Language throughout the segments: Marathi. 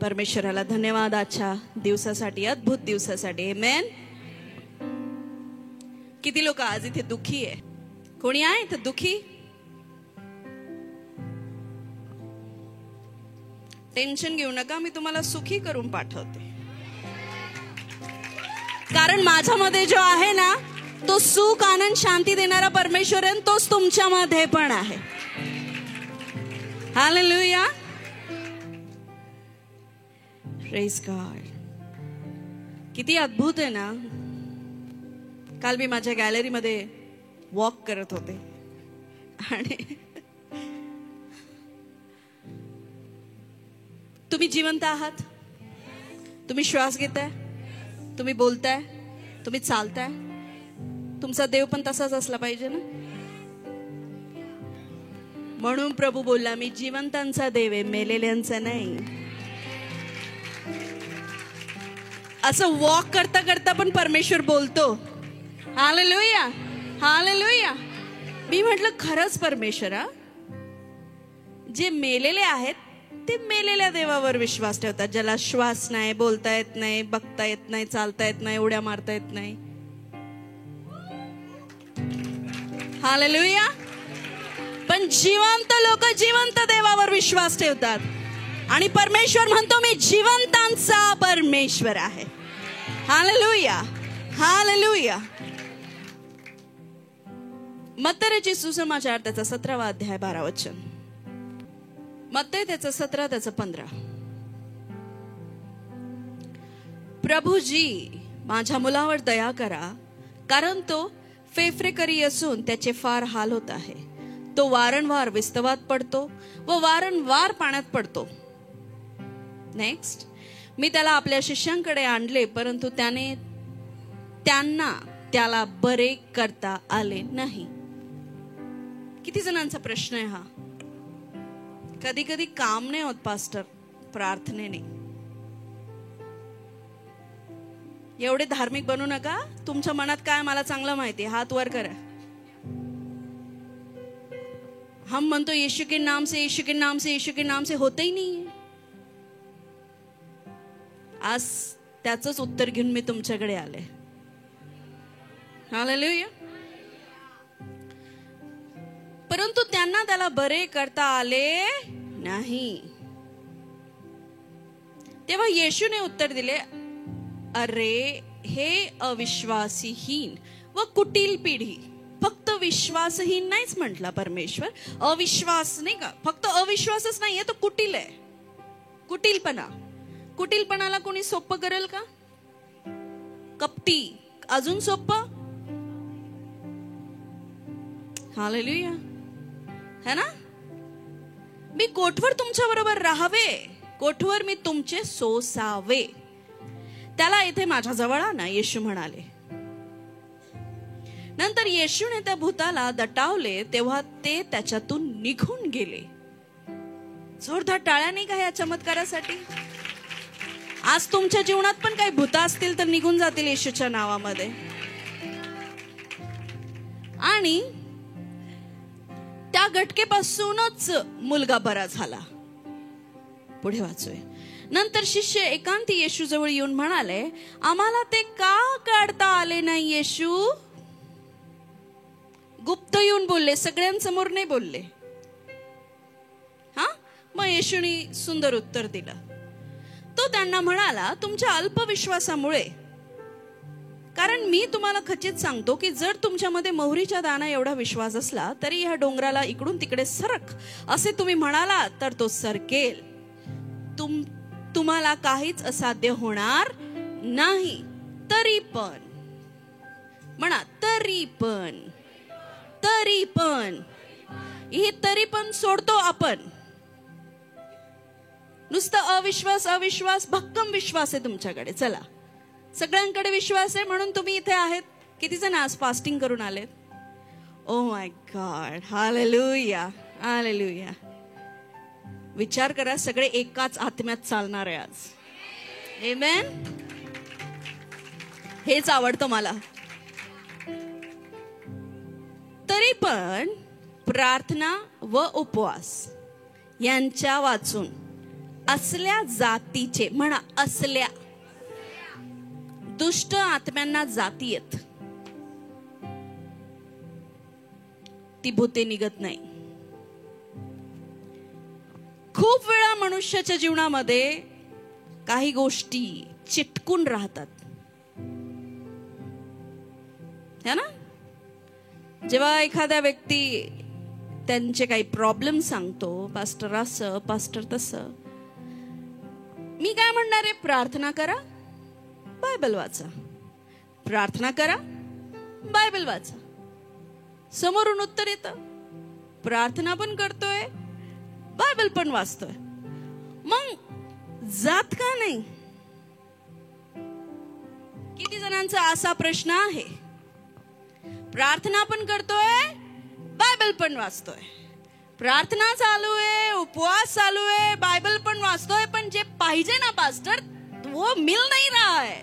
परमेश्वराला धन्यवाद आजच्या दिवसासाठी, अद्भुत दिवसासाठी. आमेन. किती लोक आज इथे दुःखी आहे? कोणी आहे इथे दुःखी? टेन्शन घेऊ नका, मी तुम्हाला सुखी करून पाठवते. कारण माझ्यामध्ये जो आहे ना, तो सुख, आनंद, शांती देणारा परमेश्वर आहे, तोच तुमच्यामध्ये पण आहे. हालेलुया. Praise God. किती अद्भुत आहे ना. काल मी माझ्या गॅलरीमध्ये वॉक करत होते आणि तुम्ही जिवंत आहात, तुम्ही श्वास घेताय, तुम्ही बोलताय, तुम्ही चालताय. तुमचा देव पण तसाच असला पाहिजे ना. म्हणून प्रभू बोलला, मी जिवंतांचा देव आहे, मेलेल्यांचा नाही. असं वॉक करता करता पण परमेश्वर बोलतो. Hallelujah, hallelujah. मी म्हटलं खरंच परमेश्वरा, जे मेलेले आहेत ते मेलेल्या देवावर विश्वास ठेवतात, ज्याला श्वास नाही, बोलता येत नाही, बघता येत नाही, चालता येत नाही, उड्या मारता येत नाही. हालेलुया. पण जिवंत लोक जिवंत देवावर विश्वास ठेवतात. आणि परमेश्वर म्हणतो, मी जिवंतांचा परमेश्वर आहे. Hallelujah, hallelujah. मत्तईचे सुसमाचार त्याचा 17वा अध्याय 12 वचन. मत्तई त्याचं 17 त्याचं 15. प्रभूजी, माझ्या मुलावर दया करा, कारण तो फेफरेकरी असून त्याचे फार हाल होत आहे. तो वारंवार विस्तवात पडतो व वारंवार पाण्यात पडतो. नेक्स्ट. मी त्याला आपल्या शिष्यांकडे आणले, परंतु त्यांना त्याला बरे करता आले नाही. किती जणांचा प्रश्न आहे हा. कधी कधी काम नाही होत पास्टर प्रार्थनेने. एवढे धार्मिक बनू नका. तुमच्या मनात काय मला चांगलं माहिती. हात वर करा. हम म्हणतो यीशु के नाम से, यीशु के नाम से, यीशु के नाम से, होते ही नाही. आज त्याचंच उत्तर घेऊन मी तुमच्याकडे आले. हालेलुया. परंतु त्यांना त्याला बरे करता आले नाही. तेव्हा येशूने उत्तर दिले, अरे हे अविश्वासीहीन व कुटील पिढी. फक्त विश्वासहीन नाहीच म्हटला परमेश्वर. अविश्वास नाही का, फक्त अविश्वासच नाहीये, तो कुटील आहे. कुटीलपणा. कुटीलपणाला कोणी सोपं करेल का? कपटी अजून सोपं. हालेलुया, है ना. मी कोठवर तुमच्या बरोबर राहावे, कोठवर मी तुमचे सोसावे. त्याला इथे माझ्या जवळ आणा, येशू म्हणाले. नंतर येशूने त्या भूताला दटावले, तेव्हा ते त्याच्यातून निघून गेले. जोरदार टाळ्या नाही का या चमत्कारासाठी? आज तुमच्या जीवनात पण काही भूत असतील तर निघून जातील येशूच्या नावामध्ये. आणि त्या घटकेपासूनच मुलगा बरा झाला. पुढे वाचूया. नंतर शिष्य एकांती येशू जवळ येऊन म्हणाले, आम्हाला ते का काढता आले नाही येशू? गुप्त येऊन बोलले, सगळ्यांसमोर नाही बोलले. हा. मग येशूने सुंदर उत्तर दिलं. तो त्यांना म्हणाला, तुमच्या अल्पविश्वासामुळे. कारण मी तुम्हाला खचित सांगतो की जर तुमच्यामध्ये मोहरीच्या दाणा एवढा विश्वास असला तरी ह्या डोंगराला इकडून तिकडे सरक असे तुम्ही म्हणाला तर तो सरकेल. तुम्हाला काहीच असाध्य होणार नाही. तरी पण म्हणा, तरी पण, तरी पण. हे तरी पण सोडतो आपण. नुसतं अविश्वास अविश्वास, भक्कम विश्वास आहे तुमच्याकडे. चला, सगळ्यांकडे विश्वास आहे म्हणून तुम्ही इथे आहेत. किती जण आज फास्टिंग करून आलेत? Oh my God, hallelujah, hallelujah. विचार करा, सगळे एकाच आत्म्यात चालणार आहे आज. आमेन. हेच आवडतं मला. तरी पण प्रार्थना व उपवास यांच्या वाचून असल्या जातीचे, म्हणा असल्या. दुष्ट आत्म्यांना जाती आहेत, ती भूते निघत नाही. खूप वेळा मनुष्याच्या जीवनामध्ये काही गोष्टी चिटकून राहतात, है ना. जेव्हा एखाद्या व्यक्ती त्यांचे काही प्रॉब्लेम सांगतो, पास्टर असं, पास्टर तसं, मी काय म्हणणार आहे, प्रार्थना करा, बायबल वाचा. प्रार्थना करा, बायबल वाचा. समोरून उत्तर येतं, प्रार्थना पण करतोय, बायबल पण वाचतोय, मग जात का नाही? किती जणांचा असा प्रश्न आहे, प्रार्थना पण करतोय, बायबल पण वाचतोय, प्रार्थना चालू आहे, उपवास चालू आहे, बायबल पण वाचतोय, पण जे पाहिजे ना पास्टर वो मिल नहीं रहा है.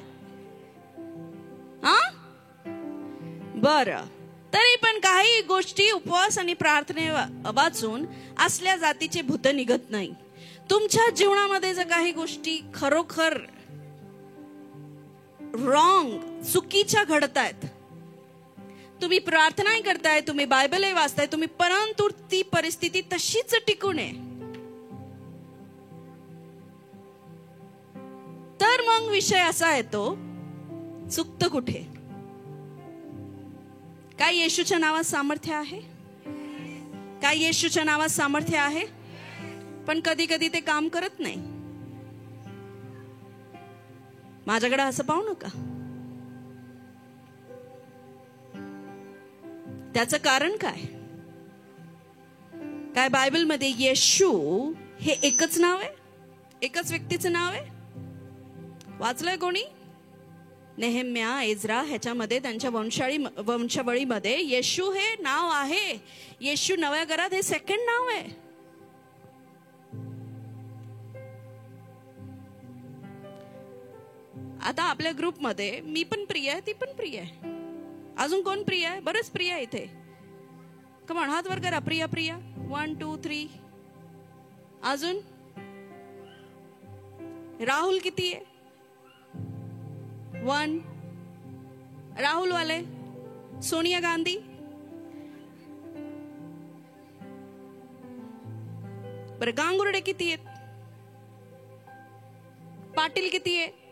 हा, बरं, तरी पण काही गोष्टी उपवास आणि प्रार्थने वाचून असल्या जातीचे भूत निघत नाही. तुमच्या जीवनामध्ये जर काही गोष्टी खरोखर रॉंग, चुकीच्या घडतायत, तुम्ही प्रार्थनाही करताय, तुम्ही बायबलही वाचताय, तुम्ही, परंतु ती परिस्थिती तशीच टिकून आहे, तर मग विषय असा येतो, चुकतं कुठे? काय येशूच्या नावात सामर्थ्य आहे? काय येशूच्या नावात सामर्थ्य आहे? पण कधी कधी ते काम करत नाही. माझ्याकडे असं पाहू नका. त्याचं कारण काय? काय बायबलमध्ये येशू हे एकच नाव आहे? एकच व्यक्तीचं नाव आहे? वाचलंय कोणी? नेहेम्या, एज्रा ह्याच्यामध्ये त्यांच्या वंशावळीमध्ये येशू हे नाव आहे. येशू नव्या घरात हे सेकंड नाव आहे. आता आपल्या ग्रुपमध्ये मी पण प्रिय आहे, ती पण प्रिय आहे. अजून कोण प्रिय आहे? बरेच प्रिय आहे इथे. कमान हात वर करा. प्रिया प्रिया 1 2 3. अजून राहुल किती आहे? 1. राहुल वाले. सोनिया गांधी. बरं, गांगुर्डे किती आहेत? पाटील किती आहे?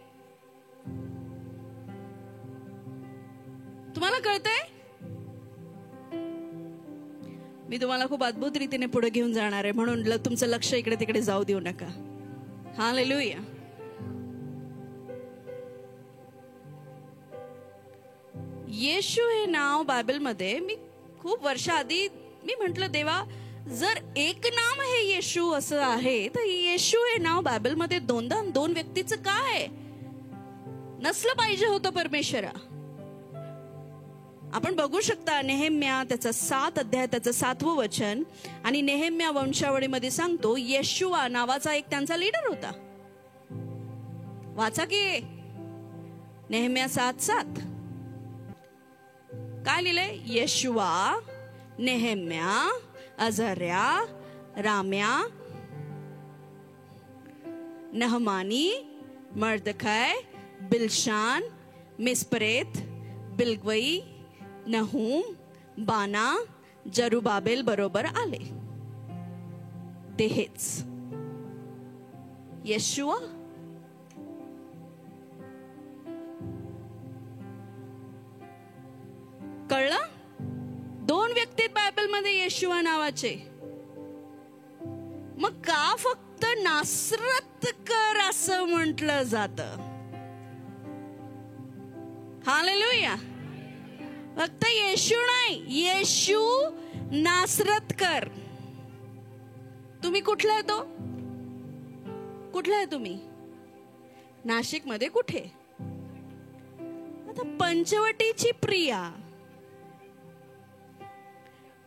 तुम्हाला कळतंय? मी तुम्हाला खूप अद्भुत रीतीने पुढे घेऊन जाणार आहे, म्हणून तुमचं लक्ष इकडे तिकडे जाऊ देऊ नका. हालेलुया. येशू हे नाव बायबलमध्ये मी खूप वर्षाआधी मी म्हंटल, देवा जर एक नाम हे येशू असं आहे, तर येशू हे नाव बायबलमध्ये दोन व्यक्तीचं काय नसलं पाहिजे होतं परमेश्वरा. आपण बघू शकता नेहेम्या त्याचा 7 अध्याय त्याचं 7वं वचन, आणि नेहेम्या वंशावळीमध्ये सांगतो येशूआ नावाचा एक त्यांचा लीडर होता. वाचा की नेहेम्या 7:7. काय लिहिलंय? येशूआ, नेहेम्या, अझर्या, राम्या, नहमानी, मर्दखै, बिलशान, मिस्परेत, बिलग्वई, नहूम, बाना, जरुबाबेल बरोबर आले. ते हेच येशूआ. कळलं? 2 व्यक्ती बायबलमध्ये येशूआ नावाचे. मग का फक्त नासरतकर असं म्हटलं जातं? हालेलुया. फक्त येशू नाही, येशू नासरतकर. तुम्ही कुठला आहे? तो कुठला आहे? तुम्ही नाशिक मध्ये कुठे? आता पंचवटीची प्रिया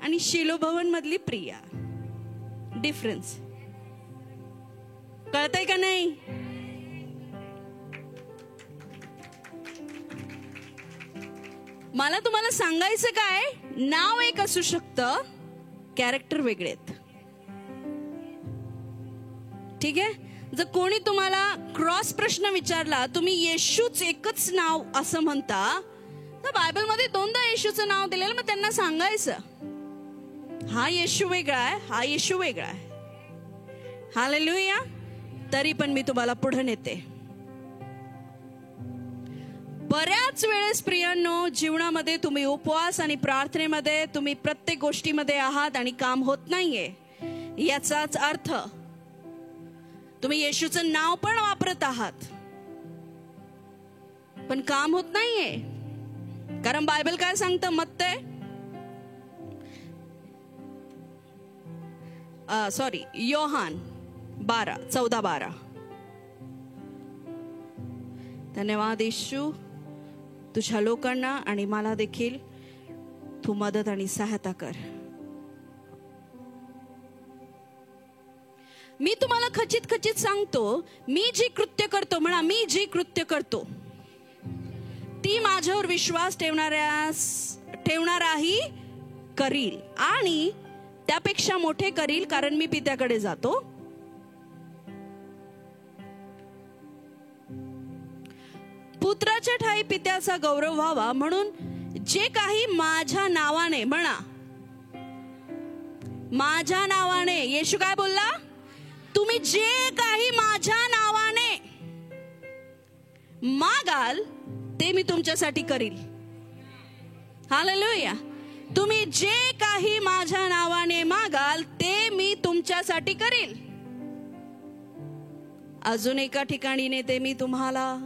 आणि शिलो भवन मधली प्रिया, डिफरन्स कळतंय का नाही? मला तुम्हाला सांगायचं काय, नाव एक असू शकतं, कॅरेक्टर वेगळे आहेत. ठीक आहे. जर कोणी तुम्हाला क्रॉस प्रश्न विचारला, तुम्ही येशूच एकच नाव असं म्हणता, तर बायबलमध्ये 2दा येशूचं नाव दिलेलं, मग त्यांना सांगायचं हा येशू वेगळा आहे, हा येशू वेगळा आहे. हालेलुया. तरी पण मी तुम्हाला पुढे नेते. बऱ्याच वेळेस प्रियांनो, जीवनामध्ये तुम्ही उपवास आणि प्रार्थनेमध्ये तुम्ही प्रत्येक गोष्टीमध्ये आहात आणि काम होत नाहीये. याचाच अर्थ तुम्ही येशूचं नाव पण वापरत आहात, पण काम होत नाहीये. कारण बायबल काय सांगतं? मत्ते योहान 14:12. धन्यवाद येशू, तुझ्या लोकांना आणि मला देखील तू मदत आणि सहायता कर. मी तुम्हाला खचित सांगतो, मी जी कृत्य करतो, म्हणा मी जी कृत्य करतो ती माझ्यावर विश्वास ठेवणाराही करील आणि त्यापेक्षा मोठे करील, कारण मी पित्याकडे जातो. पुत्राच्या ठायी पित्याचा गौरव व्हावा म्हणून जे काही माझ्या नावाने, म्हणा माझ्या नावाने, येशू काय बोलला? तुम्ही जे काही माझ्या नावाने मागाल ते मी तुमच्यासाठी करील. हालेलुया. तुम्ही जे काही माझ्या नावाने मागाल ते मी तुमच्यासाठी करील. अजून एका ठिकाणी नेते मी तुम्हाला,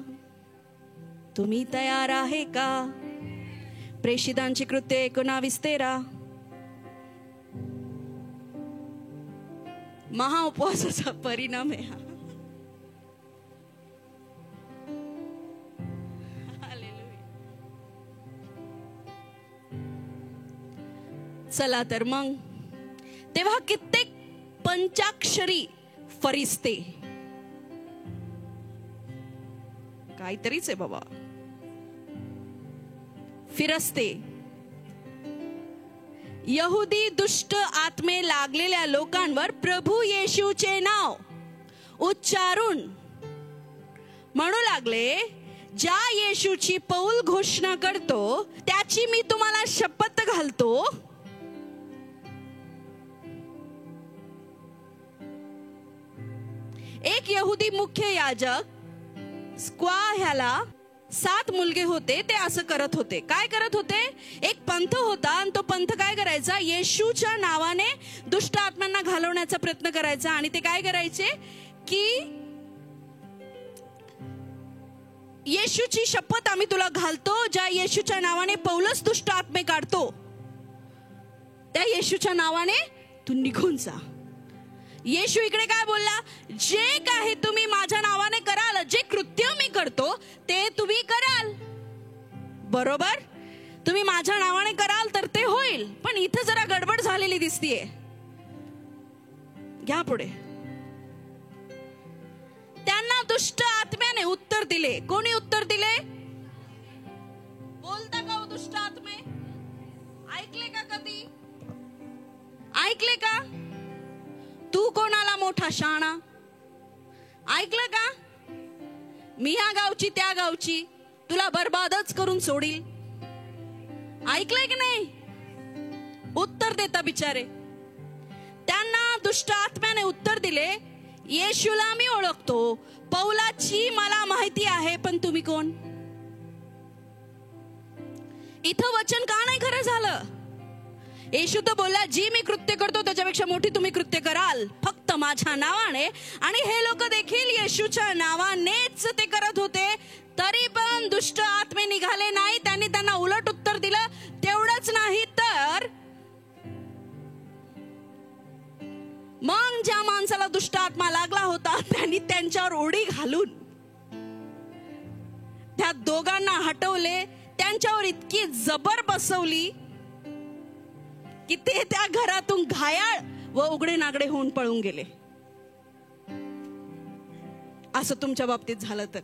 तुम्ही तयार आहे का? प्रेषितांची कृत्ये 19:13. महा उपवासाचा परिणाम आहे हा. चला तर मग, तेव्हा कित्येक पंचाक्षरी फरिस्ते, काहीतरीच आहे बाबा, फिरस्ते, यहुदी दुष्ट आत्मे लागलेल्या लोकांवर प्रभू येशूचे नाव उच्चारून म्हणू लागले, ज्या येशूची पौल घोषणा करतो त्याची मी तुम्हाला शपथ घालतो, एक यहुदी मुख्य याजक स्क्वा ह्याला 7 मुलगे होते. ते असं करत होते. काय करत होते? एक पंथ होता आणि तो पंथ काय करायचा? येशूच्या नावाने दुष्ट आत्म्यांना घालवण्याचा प्रयत्न करायचा. आणि ते काय करायचे की येशूची शपथ आम्ही तुला घालतो, ज्या येशूच्या नावाने पौलस दुष्ट आत्मे काढतो त्या येशूच्या नावाने तू निघून जा. येशू इकडे काय बोलला? जे काही तुम्ही माझ्या नावाने कराल, जे कृत्य मी करतो ते तुम्ही कराल. बरोबर? तुम्ही माझ्या नावाने कराल तर ते होईल. पण इथे जरा गडबड झालेली दिसतीये. घ्या पुढे. त्यांना दुष्ट आत्म्याने उत्तर दिले. कोणी उत्तर दिले? बोलता का दुष्ट आत्मे? ऐकले का कधी? ऐकले का? तू कोणाला मोठा शाणा? ऐकलं का? मी ह्या गावची त्या गावची, तुला बर्बादच करून सोडील. ऐकलंय की नाही? उत्तर देता बिचारे. त्यांना दुष्ट आत्म्याने उत्तर दिले, येशूला मी ओळखतो, पौलाची मला माहिती आहे, पण तुम्ही कोण? इथं वचन का नाही खरं झालं? येशू तर बोलला, जी मी कृत्य करतो त्याच्यापेक्षा मोठी तुम्ही कृत्य कराल, फक्त माझ्या नावाने. आणि हे लोक देखील येशूच्या नावानेच ते करत होते. तरी पण दुष्ट आत्मे निघाले नाही. त्यांनी त्यांना उलट उत्तर दिलं. तेवढंच नाही तर मग ज्या माणसाला दुष्ट आत्मा लागला होता त्यांनी त्यांच्यावर उडी घालून त्या दोघांना हटवले. त्यांच्यावर इतकी जबर बसवली की ते त्या घरातून घायाळ व उघडे नागडे होऊन पळून गेले. असं तुमच्या बाबतीत झालं तर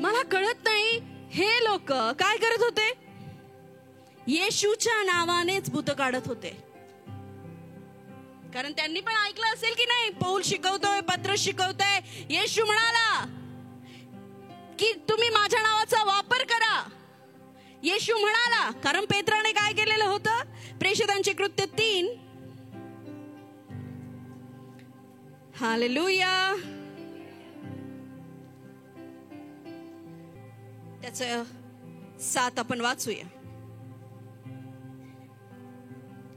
मला कळत नाही हे लोक काय करत होते? येशूच्या नावानेच भूत काढत होते. कारण त्यांनी पण ऐकलं असेल की नाही, पौल शिकवतोय, पत्रस शिकवतोय, येशू म्हणाला की तुम्ही माझ्या नावाचा वापर करा. येशू म्हणाला, कारण पेत्राने काय केलेलं होतं? प्रेषितांची कृत्य 3, हालेलुया, त्याचं 7 आपण वाचूया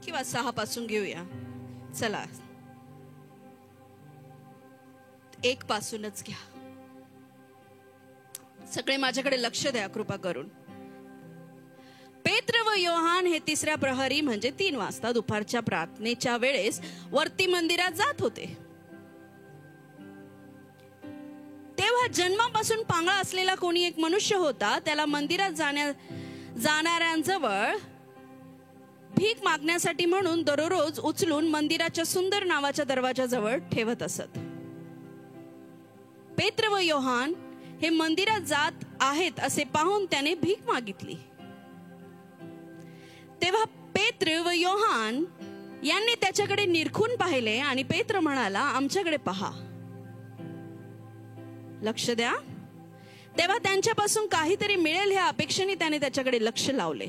किंवा 6 पासून घेऊया. चला 1 पासूनच घ्या. सगळे माझ्याकडे लक्ष द्या कृपा करून. पेत्र व योहान हे 3ऱ्या प्रहरी म्हणजे 3 वाजता दुपारच्या प्रार्थनेच्या वेळेस वरती मंदिरात जात होते. तेव्हा जन्मापासून पांगळा असलेला कोणी एक मनुष्य होता. त्याला मंदिरात जाणाऱ्यांजवळ भीक मागण्यासाठी म्हणून दररोज उचलून मंदिराच्या सुंदर नावाच्या दरवाजाजवळ ठेवत असत. पेत्र व योहान हे मंदिरात जात आहेत असे पाहून त्याने भीक मागितली. तेव्हा पेत्र व योहान यांनी त्याच्याकडे निरखून पाहिले आणि पेत्र म्हणाला, आमच्याकडे पहा. लक्ष द्या. तेव्हा त्यांच्यापासून काहीतरी मिळेल ह्या अपेक्षेने त्याने त्याच्याकडे लक्ष लावले.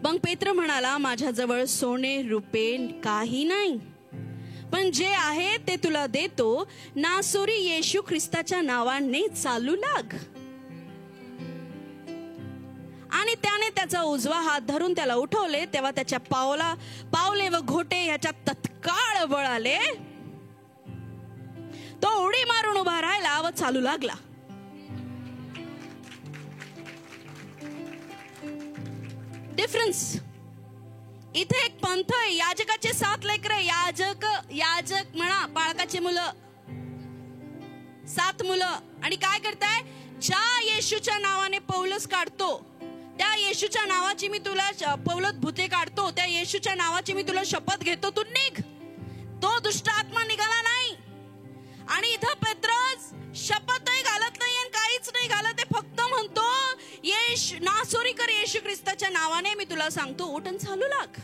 मग पेत्र म्हणाला, माझ्याजवळ सोने रुपे काही नाही, पण जे आहे ते तुला देतो. नासोरी येशू ख्रिस्ताच्या नावाने चालू लाग. आणि त्याने त्याचा उजवा हात धरून त्याला उठवले. तेव्हा त्याच्या पावले व घोटे ह्याच्यात तत्काळ बळ आले. तो उडी मारून उभा राहिला व चालू लागला. डिफरन्स इथे एक पंथ आहे. याजकाचे 7 लेकरं, याजक म्हणा, बाळकाचे मुलं 7 मुलं. आणि काय करताय? ज्या येशूच्या नावाने पौलस काढतो, त्या येशूच्या नावाची मी तुला पौलत भूते काढतो, त्या येशूच्या नावाची मी तुला शपथ घेतो, तू निघ. तो दुष्ट आत्मा निघाला नाही. आणि इथं पेत्रस शपथही घालत नाही आणि काहीच नाही घालत आहे. फक्त म्हणतो, नासोरीकर येशू ख्रिस्ताच्या नावाने मी तुला सांगतो, उठ आणि चालू लाग.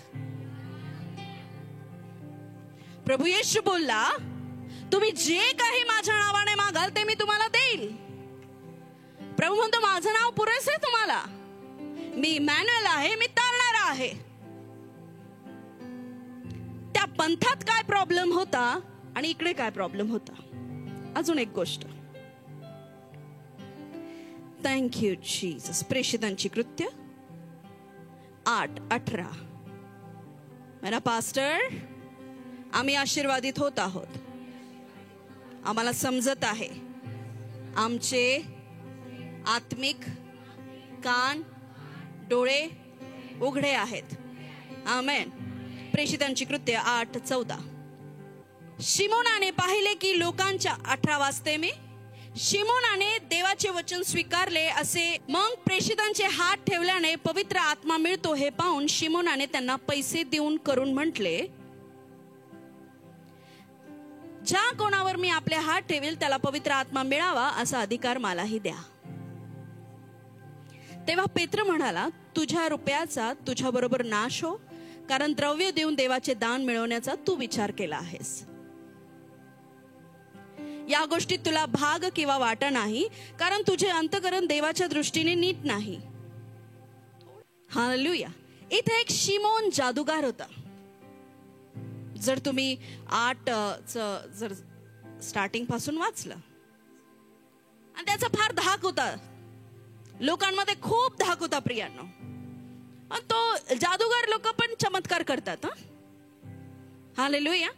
प्रभू येशू बोलला, तुम्ही जे काही माझ्या नावाने मागाल ते मी तुम्हाला देईल. प्रभू म्हणतो, माझं नाव पुरेसे आहे तुम्हाला. मी इमॅन्युअल आहे, मी तारणारा आहे. त्या पंथात काय प्रॉब्लेम होता आणि इकडे काय प्रॉब्लेम होता. अजून एक गोष्ट. Thank you Jesus. प्रेषितांची कृत्य 8:18. मेरा पास्टर, आम्ही आशीर्वादित होत आहोत. आम्हाला समजत आहे. आमचे आत्मिक कान डोळे उघडे आहेत. आमेन. प्रेषितांची कृत्य 8:14. शिमोनाने पाहिले की लोकांच्या 18 वाजते मी शिमोनाने देवाचे वचन स्वीकारले असे. मग प्रेषितांचे हात ठेवल्याने पवित्र आत्मा मिळतो हे पाहून शिमोनाने त्यांना पैसे देऊन करून म्हटले, ज्या कोणावर मी आपले हात ठेवेल त्याला पवित्र आत्मा मिळावा असा अधिकार मलाही द्या. तेव्हा पेत्र म्हणाला, तुझ्या रुपयाचा तुझ्या बरोबर नाश हो, कारण द्रव्य देऊन देवाचे दान मिळवण्याचा तू विचार केला आहेस. या गोष्टीत तुला भाग किंवा वाटा नाही, कारण तुझे अंतःकरण देवाच्या दृष्टीने नीट नाही. हालेलुया. इथे एक शिमोन जादूगार होता. जर तुम्ही 8 जर स्टार्टिंग पासून वाचलं, आणि त्याचा फार धाक होता, लोकांमध्ये खूप धाक होता प्रियांनो. आणि तो जादूगार लोक पण चमत्कार करतात. हालेलुया.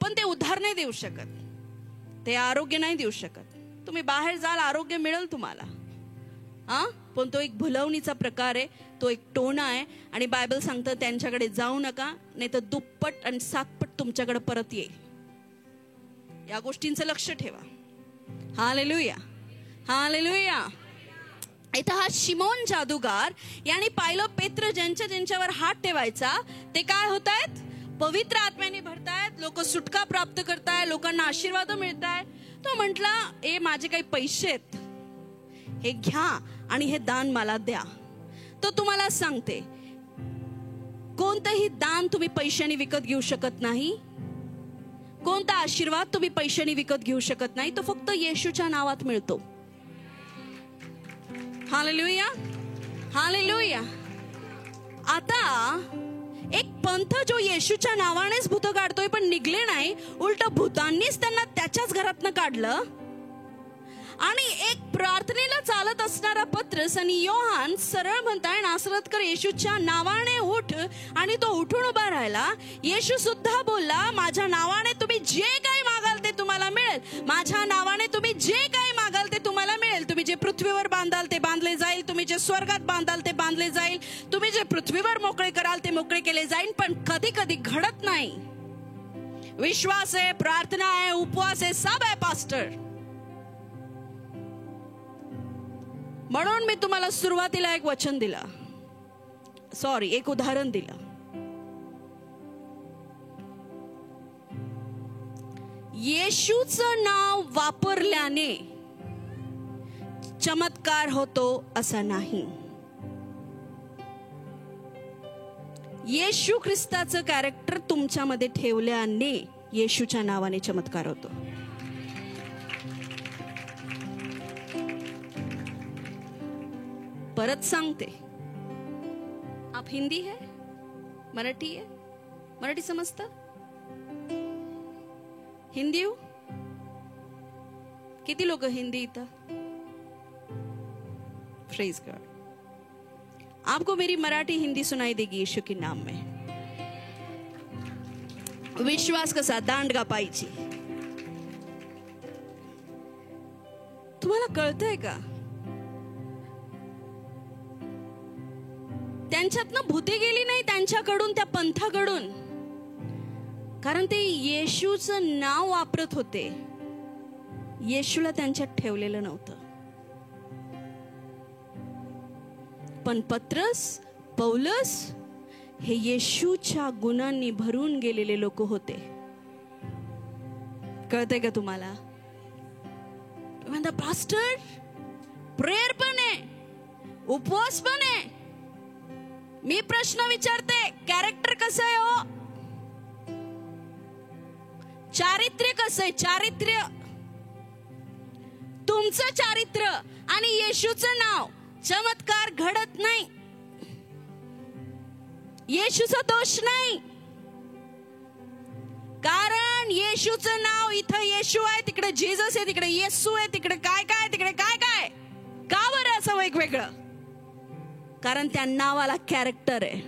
पण ते उद्धार नाही देऊ शकत, ते आरोग्य नाही देऊ शकत. तुम्ही बाहेर जाल, आरोग्य मिळेल तुम्हाला, पण तो एक भुलवणीचा प्रकार आहे, तो एक टोणा आहे. आणि बायबल सांगतं त्यांच्याकडे जाऊ नका, नाही तर दुप्पट आणि 7पट तुमच्याकडे परत येईल. या गोष्टींचं लक्ष ठेवा. Hallelujah, hallelujah. इथं हा शिमोन जादूगार याने पाहिलं पेत्र ज्यांच्यावर हात ठेवायचा ते काय होत आहेत, पवित्र आत्म्याने भरतायत, लोक सुटका प्राप्त करताय, लोकांना आशीर्वाद मिळताय. तो म्हटला, ए माझे काही पैसे आहेत, हे घ्या आणि हे दान मला द्या. तो तुम्हाला सांगते, कोणतंही दान तुम्ही पैशाने विकत घेऊ शकत नाही. कोणता आशीर्वाद तुम्ही पैशाने विकत घेऊ शकत नाही. तो फक्त येशूच्या नावात मिळतो. Hallelujah, hallelujah. आता एक पंथ जो येशूच्या नावानेच भूत काढतोय पण निघले नाही, उलट भूतांनीच त्यांना त्याच्याच घरातनं काढलं. आणि एक प्रार्थनेला चालत असणारा पत्रस आणि योहान सरळ म्हणताय, नासरतकर येशूच्या नावाने उठ. आणि तो उठून उभा राहिला. येशू सुद्धा बोलला, माझ्या नावाने तुम्ही जे काही मागाल ते तुम्हाला मिळेल. माझ्या नावाने तुम्ही जे काही मागाल ते तुम्हाला मिळेल. तुम्ही जे पृथ्वीवर बांधाल ते बांधले जाईल. तुम्ही जे स्वर्गात बांधाल ते बांधले जाईल. तुम्ही जे पृथ्वीवर मोकळे कराल ते मोकळे केले जाईल. पण कधी कधी घडत नाही. विश्वास आहे, प्रार्थना आहे, उपवास आहे, सब आहे पास्टर. म्हणून मी तुम्हाला सुरुवातीला एक वचन दिला, एक उदाहरण दिलं. येशूचं नाव वापरल्याने चमत्कार होतो असं नाही. येशू ख्रिस्ताचं कॅरेक्टर तुमच्यामध्ये ठेवल्याने येशूच्या नावाने चमत्कार होतो. परत सांगते, आप हिंदी है, मराठी है, मराठी समजता? हिंदी हो? किती लोक हिंदी इथं? Praise God. आपको मेरी मराठी हिंदी सुनाई देगी यीशु के नाम में. विश्वास कसा दांडगा पाहिजे. तुम्हाला कळतंय का? त्यांच्यातनं भूते गेली नाही त्यांच्याकडून, त्या पंथाकडून. कारण ते येशूचं नाव वापरत होते. येशूला त्यांच्यात ठेवलेलं नव्हतं. पण पत्रस, पौलस हे येशूच्या गुणांनी भरून गेलेले लोक होते. कळतंय का तुम्हाला? म्हणता पास्टर, प्रेयर पण आहे, उपवास पण आहे. मी प्रश्न विचारते, कॅरेक्टर कसं आहे हो? चारित्र्य कसं आहे? चारित्र्य, तुमचं चारित्र्य आणि येशूचं नाव, चमत्कार घडत नाही. येशूचा दोष नाही. कारण येशूचं नाव, इथं येशू आहे, तिकडे जीसस आहे, तिकडे येशू आहे, तिकडे काय काय, तिकडे काय काय. का बरं असं वेगवेगळं? कारण त्या नावाला कॅरेक्टर आहे.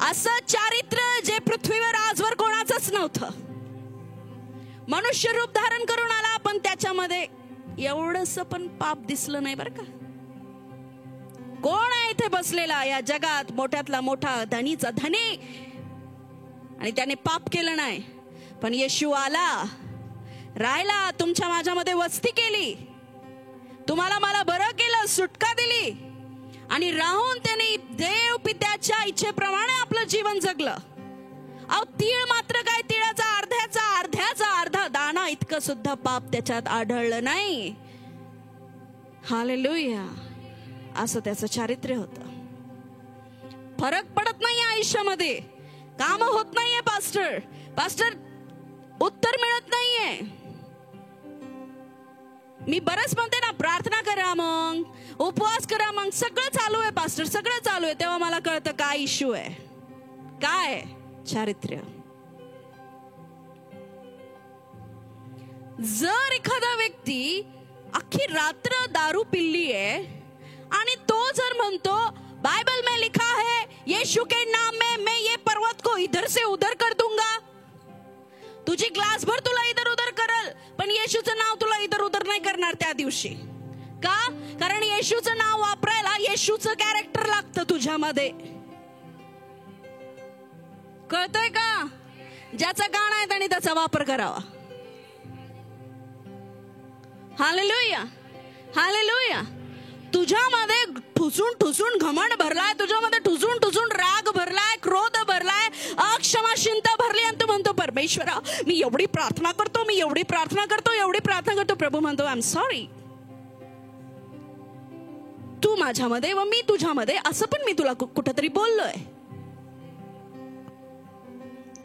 असं चारित्र्य जे पृथ्वीवर आजवर कोणाचंच नव्हतं. मनुष्य रूप धारण करून आला, पण त्याच्यामध्ये एवढंसं पण पाप दिसलं नाही बरं का. कोण आहे इथे बसलेला या जगात मोठ्यातला मोठा, धनीचा धनी, आणि त्याने पाप केलं नाही? पण येशू आला, राहिला, तुमच्या माझ्यामध्ये वस्ती केली, तुम्हाला मला बरं केलं, सुटका दिली, आणि राहून त्याने देव पित्याच्या इच्छेप्रमाणे आपलं जीवन जगलं. अहो, तीळ मात्र काय, तिळाचा अर्ध्याचा अर्धा दाणा इतकं सुद्धा पाप त्याच्यात आढळलं नाही. हालेलुया. असं त्याचं चारित्र्य होतं. फरक पडत नाही आयुष्यामध्ये, काम होत नाहीये पास्टर, उत्तर मिळत नाहीये. मी बरंच म्हणते ना, प्रार्थना करा, मग उपवास करा, मग सगळं चालू आहे पास्टर, सगळं चालू आहे. तेव्हा मला कळतं काय इश्यू आहे, काय चारित्र्य. जर एखादा व्यक्ती अख्खी रात्र दारू पिल्ली आहे आणि तो जर म्हणतो बाइबल में लिखा है यीशु के नाम में मैं ये पर्वत को इधर से उधर कर दूंगा, तुझी ग्लास भर तुला इधर उधर करल, पण येशूचं नाव तुला इधर उधर नाही करणार त्या दिवशी. का? कारण येशूचं नाव वापरायला येशूचं कॅरेक्टर लागतं तुझ्यामध्ये. कळतंय का? ज्याचं गाणं आहे त्याने त्याचा वापर करावा. Hallelujah, hallelujah. तुझ्यामध्ये ठुसून ठुसून घमंड भरलाय, तुझ्यामध्ये ठुसून ठुसून राग भरलाय, क्रोध भरलाय, अक्षमाशीलता भरली, आणि तू म्हणतो परमेश्वरा मी एवढी प्रार्थना करतो, मी एवढी प्रार्थना करतो, एवढी प्रार्थना करतो. प्रभू म्हणतो आय एम सॉरी, तू माझ्यामध्ये व मी तुझ्यामध्ये, असं पण मी तुला कुठंतरी बोललोय.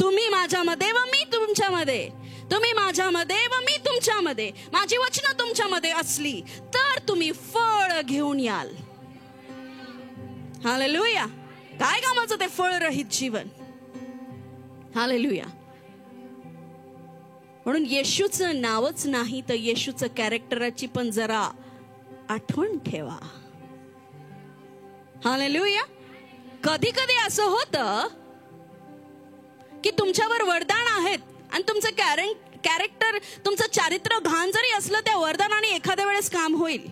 तुम्ही माझ्यामध्ये व मी तुमच्यामध्ये, तुम्ही माझ्यामध्ये व मी तुमच्यामध्ये, माझी वचनं तुमच्यामध्ये असली तर तुम्ही फळ घेऊन याल. हालेलुया. काय कामाचं ते फळ रहित जीवन. हालेलुया. म्हणून येशूचं नावच नाही तर येशूचं कॅरेक्टराची पण जरा आठवण ठेवा. हालेलुया. कधी कधी असं होतं की तुमच्यावर वरदान आहेत आणि तुमचं कॅरेक्टर, तुमचं चारित्र्य घाण जरी असलं त्या वरदानाने एखाद्या वेळेस काम होईल.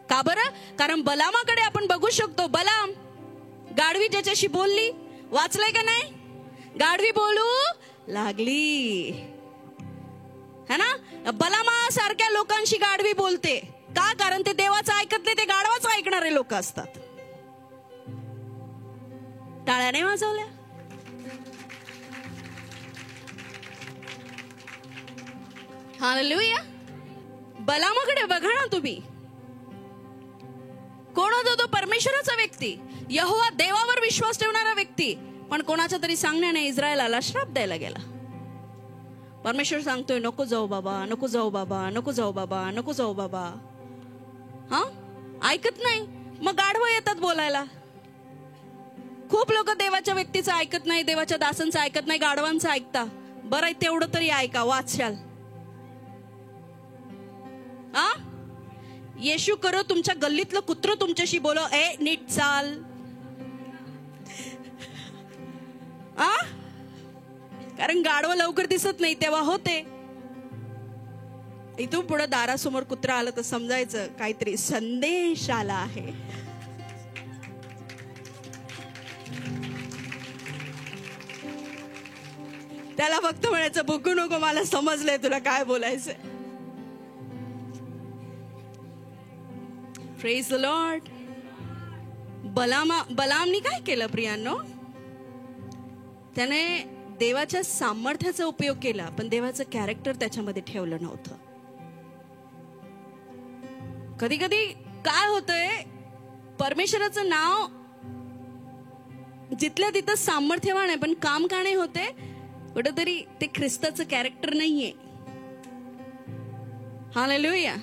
का बरं? कारण बलामाकडे आपण बघू शकतो. बलाम, गाढवी ज्याच्याशी बोलली, वाचलंय का नाही? गाढवी बोलू लागली है ना. बलामा सारख्या लोकांशी गाढवी बोलते. का? कारण ते देवाचं ऐकत नाही, ते गाढवाचं ऐकणारे लोक असतात. टाळ्याने वाजवल्या. हालेलुया. बलामाकडे बघा ना तुम्ही. कोण होता तो? परमेश्वराचा व्यक्ती, यहोवा देवावर विश्वास ठेवणारा व्यक्ती. पण कोणाच्या तरी सांगण्याने इस्रायलाला श्राप द्यायला गेला. परमेश्वर सांगतोय नको जाऊ बाबा, नको जाऊ बाबा, नको जाऊ बाबा, नको जाऊ बाबा. हा, ऐकत नाही. मग गाढवं येतात बोलायला. खूप लोक देवाच्या व्यक्तीचं ऐकत नाही, देवाच्या दासांचं ऐकत नाही, गाढवांचं ऐकता. बरं आहे तेवढं तरी ऐका, वाचाल. हा, येशू करो तुमच्या गल्लीतलं कुत्र तुमच्याशी बोलो, ए नीट चाल. कारण गाढवं लवकर दिसत नाही तेव्हा होते. इथून पुढे दारासमोर कुत्रा आलं तर समजायचं काहीतरी संदेश आला आहे. त्याला फक्त म्हणायचं बघू नको, मला समजलंय तुला काय बोलायचंय. Praise the Lord. बलामनी काय केलं प्रियांनो? त्याने देवाच्या सामर्थ्याचा उपयोग केला, पण देवाचं कॅरेक्टर त्याच्यामध्ये ठेवलं नव्हतं. कधी कधी काय होतंय, परमेश्वराचं नाव जिथल्या तिथं सामर्थ्यवान आहे, पण काम का नाही होते? कुठेतरी ते ख्रिस्ताचं कॅरेक्टर नाहीये. हालेलुया.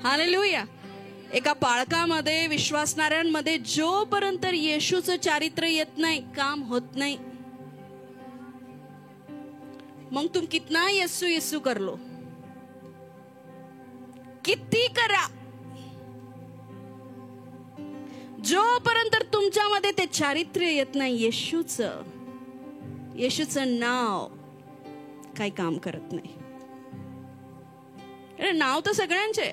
हालेलुया. एका पाळकामध्ये, विश्वासणाऱ्यांमध्ये जोपर्यंत येशूचं चारित्र्य येत नाही, काम होत नाही. मग तुम कितना येसू येसू कर लो, किती करा, जोपर्यंत तुमच्यामध्ये ते चारित्र्य येत नाही, येशूचं नाव काही काम करत नाही. नाव तर सगळ्यांचे.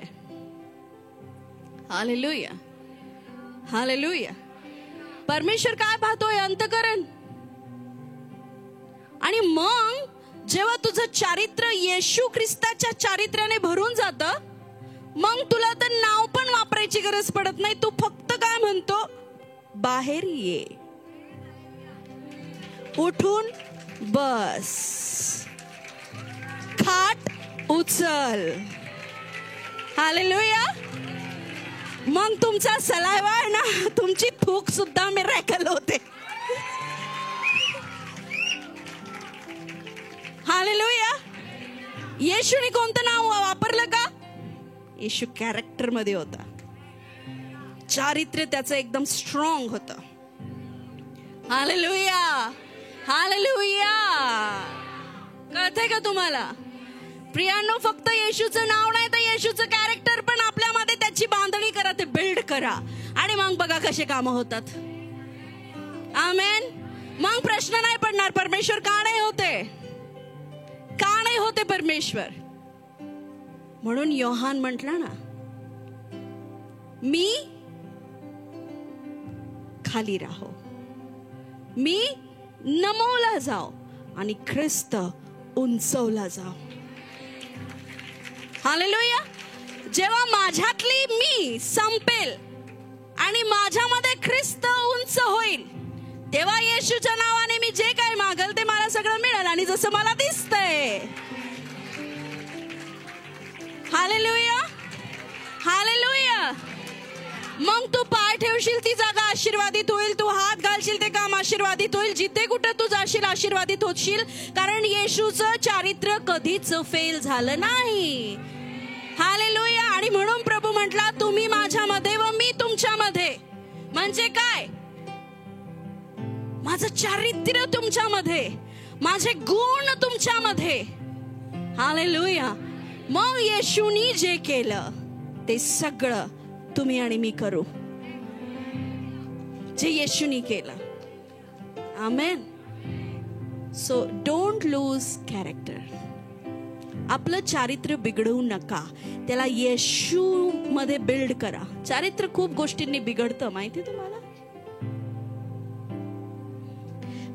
हालेलुया. हालेलुया. परमेश्वर काय पाहतोय? अंतःकरण. आणि मग जेव्हा तुझं चारित्र्य येशू ख्रिस्ताच्या चारित्र्याने भरून जातं, मग तुला तर नाव पण वापरायची गरज पडत नाही. तू फक्त काय म्हणतो? बाहेर ये, उठून बस, खाट उचल. हालेलुया. मग तुमचा सलावा आहे ना, तुमची थूक सुद्धा मिरेकल होते. हालेलुया. येशूने कोणतं नाव वापरलं का? येशू कॅरेक्टर मध्ये होता. चारित्र्य त्याचं एकदम स्ट्रॉंग होतं. हालेलुया. हालेलुया. कळतंय का तुम्हाला? प्रियांनो, फक्त येशूचं नाव नाही तर येशूचं कॅरेक्टर पण आपल्यामध्ये त्याची बांधणी करा, ते बिल्ड करा, आणि मग बघा कसे कामं होतात. आमेन. मग प्रश्न नाही पडणार परमेश्वर का नाही होते, का नाही होते परमेश्वर. म्हणून योहान म्हटला ना, मी खाली राहो, मी नमवला जाओ आणि ख्रिस्त उंचवला जाओ. हालेलुया. जेव्हा माझ्यातली मी संपेल आणि माझ्यामध्ये ख्रिस्त उंच होईल, तेव्हा येशूच्या नावाने मी जे काही मागल ते मला सगळं मिळेल, आणि जसं मला दिसतंय. हालेलुया. हालेलुया. मग तू पाय ठेवशील ती जागा आशीर्वादित होईल, तू हात घालशील ते काम आशीर्वादित होईल, जिथे कुठे तू जाशील आशीर्वादित होशील. कारण येशूचं चारित्र्य कधीच फेल झालं नाही. हालेलुया. आणि म्हणून प्रभू म्हटला, तुम्ही माझ्यामध्ये व मी तुमच्यामध्ये. म्हणजे काय? माझं चारित्र्य तुमच्यामध्ये, माझे गुण तुमच्यामध्ये. हालेलुया. मग येशूनी जे केलं ते सगळं तुम्ही आणि मी करू, जे येशूनी केलं. आमेन. So don't lose character. आपलं चारित्र्य बिघडवू नका, त्याला येशू मध्ये बिल्ड करा. चारित्र्य खूप गोष्टींनी बिघडतं, माहिती तुम्हाला.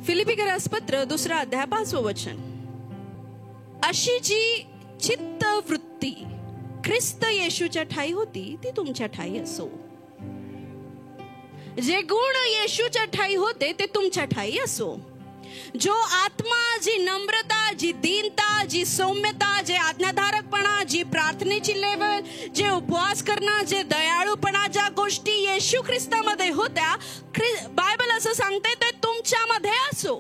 फिलिपिकरास पत्र 2 अध्याय 5 वचन. अशी जी चित्तवृत्ती ख्रिस्त येशूच्या ठाई होती ती तुमच्या ठाई असो. जे गुण येशूच्या ठाई होते ते तुमच्या ठाई असो. जो आत्मा, जी नम्रता, जी दीनता, जी सौम्यता, जे आज्ञाधारकपणा, जी प्रार्थनेची लेवल, जे उपवास करणं, जे दयाळूपणा, ज्या गोष्टी येशू ख्रिस्तामध्ये होत्या, बायबल असं सांगते ते तुमच्यामध्ये असो.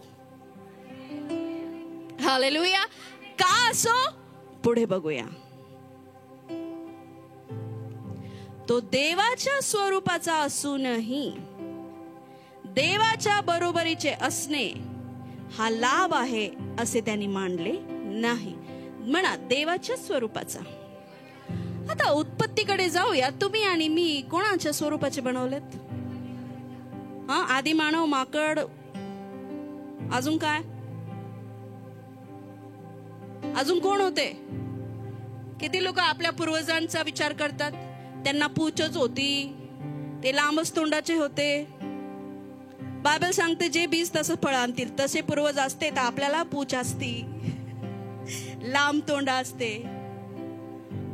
हालेलुया. का असो? पुढे बघूया. तो देवाच्या स्वरूपाचा असूनही देवाच्या बरोबरीचे असणे हा लाभ आहे असे त्यांनी मानले नाही. म्हणा देवाच्या स्वरूपाचा. आता उत्पत्तीकडे जाऊया. तुम्ही आणि मी कोणाच्या स्वरूपाचे बनवलेत? आदी मानव, माकड, अजून काय? अजून कोण होते? किती लोक आपल्या पूर्वजांचा विचार करतात, त्यांना पूचच होती, ते लांबच तोंडाचे होते. बायबल सांगते जे बीज तसं फळ आणतील. तसे पूर्वज असते तर आपल्याला पूच असती, लांब तोंड असते.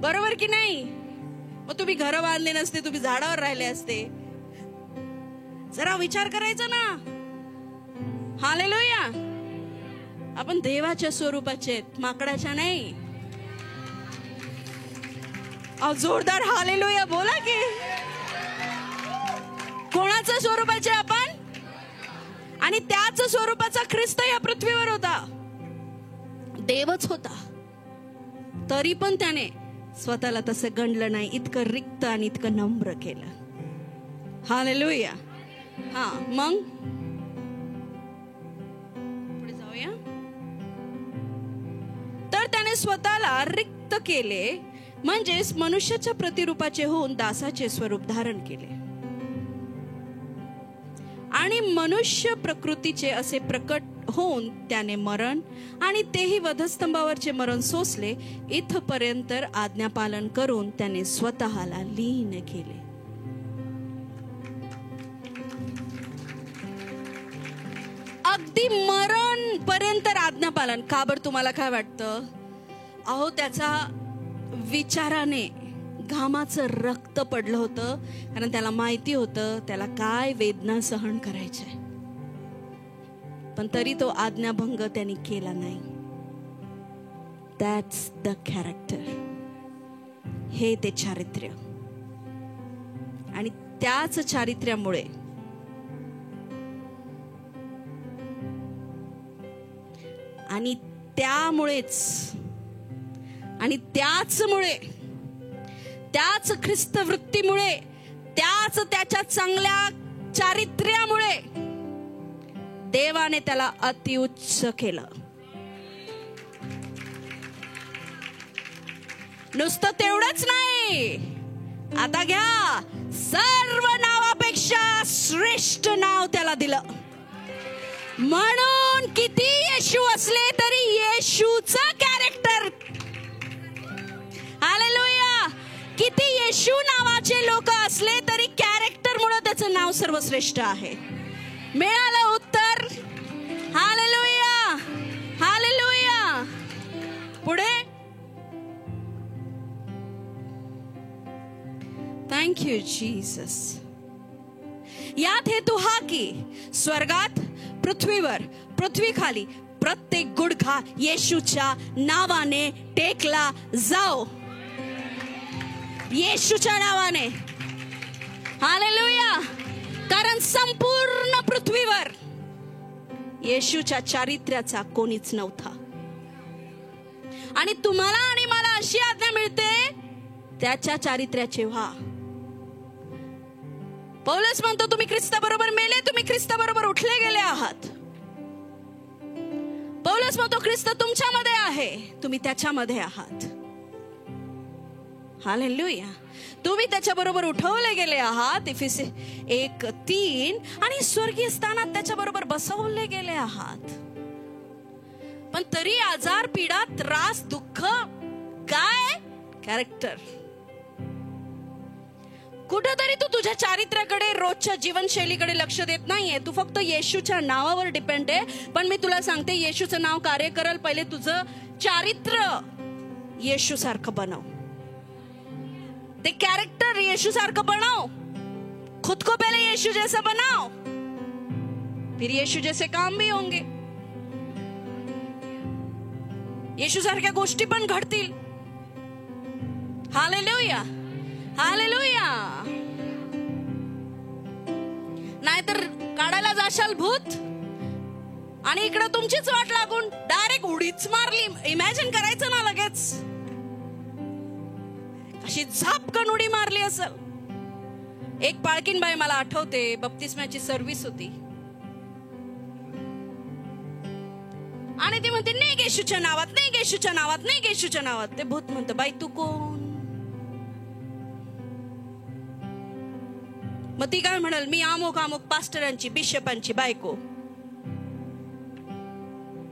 बरोबर की नाही? मग तुम्ही घर बांधले नसते, तुम्ही झाडावर राहिले असते. जरा विचार करायचा ना. हालेलुया. आपण देवाच्या स्वरूपाचे, माकडाच्या नाही. जोरदार हालेलुया बोला की. कोणाच्या स्वरूपाचे आपण? आणि त्याच स्वरूपाचा ख्रिस्त या पृथ्वीवर होता. देवच होता, तरी पण त्याने स्वतःला तसं गणलं नाही. इतकं रिक्त आणि इतकं नम्र केलं. हालेलुया. मग पुढे जाऊया. तर त्याने स्वतःला रिक्त केले, म्हणजेच मनुष्याच्या प्रतिरूपाचे होऊन दासाचे स्वरूप धारण केले आणि मनुष्य प्रकृतीचे असे प्रकट होऊन त्याने मरण, आणि तेही वधस्तंभावरचे मरण सोसले. इथपर्यंत आज्ञापालन करून त्याने स्वतःला लीन केले. अगदी मरण पर्यंत आज्ञापालन. का बरं? तुम्हाला काय वाटतं? अहो, त्याचा विचाराने घामाचं रक्त पडलं होतं, कारण त्याला माहिती होतं त्याला काय वेदना सहन करायचे. पण तरी तो आज्ञाभंग त्यांनी केला नाही. That's the character. हे ते चारित्र्य. आणि त्याच चारित्र्यामुळे आणि त्याचमुळे त्याच ख्रिस्त वृत्तीमुळे, त्याच त्याच्या चांगल्या चारित्र्यामुळे देवाने त्याला अतिउच्च केलं. नुसतं तेवढंच नाही, आता घ्या, सर्व नावापेक्षा श्रेष्ठ नाव त्याला दिलं. म्हणून किती येशू असले तरी येशूचं कॅरेक्टर. हालेलुया. किती येशू नावाचे लोक असले तरी कॅरेक्टर मुळे त्याचं नाव सर्वश्रेष्ठ आहे. मिळालं उत्तर. हालेलुया. हालेलुया. पुढे. Thank you Jesus. यात हेतू हा की स्वर्गात, पृथ्वीवर, पृथ्वीखाली प्रत्येक गुडघा येशूच्या नावाने टेकला जाओ. येशूच्या नावाने. हालेलुया. कारण संपूर्ण पृथ्वीवर येशूच्या चारित्र्याचा कोणीच नव्हता. आणि तुम्हाला आणि मला अशी आज्ञा मिळते, त्याच्या चारित्र्याचे व्हा. पौलुस म्हणतो तुम्ही ख्रिस्ताबरोबर मेले, तुम्ही ख्रिस्ताबरोबर उठले गेले आहात. पौलुस म्हणतो ख्रिस्त तुमच्यामध्ये आहे, तुम्ही त्याच्यामध्ये आहात. हालेलुया. तुम्ही त्याच्याबरोबर उठवले गेले आहात, इफिसी 1:3, आणि स्वर्गीय स्थानात त्याच्याबरोबर बसवले गेले आहात. पण तरी आजार, पीडा, त्रास, दुःख, काय? कॅरेक्टर. कुठेतरी तू तुझ्या चारित्र्याकडे, रोजच्या जीवनशैलीकडे लक्ष देत नाहीये. तू फक्त येशूच्या नावावर डिपेंड आहे. पण मी तुला सांगते, येशूचं नाव कार्य करल. पहिले तुझं चारित्र्य येशू सारखं बनव. ते कैरेक्टर यीशु सारखं बनाओ. खुद को पहले यीशु जैसा बनाओ, फिर यीशु जैसे काम भी होंगे. यीशु सारख्या गोष्टी पण घडतील. Hallelujah, hallelujah. नाहीतर काढायला जाशाल भूत आणि इकडे तुमचीच वाट लागून डायरेक्ट उडीच मारली. इमॅजिन करायचं ना लगेच अशी झापकन उडी मारली असेल. एक पाळकीन बाई मला आठवते, बप्तिस्म्याची सर्व्हिस होती आणि ती म्हणते नाही येशूच्या नावात, नाही येशूच्या नावात, नाही येशूच्या नावात. ते भूत म्हणतं बाई तू कोण? मग ती काय म्हणाल, मी अमुक अमुक पास्टरांची, बिशपांची बायको.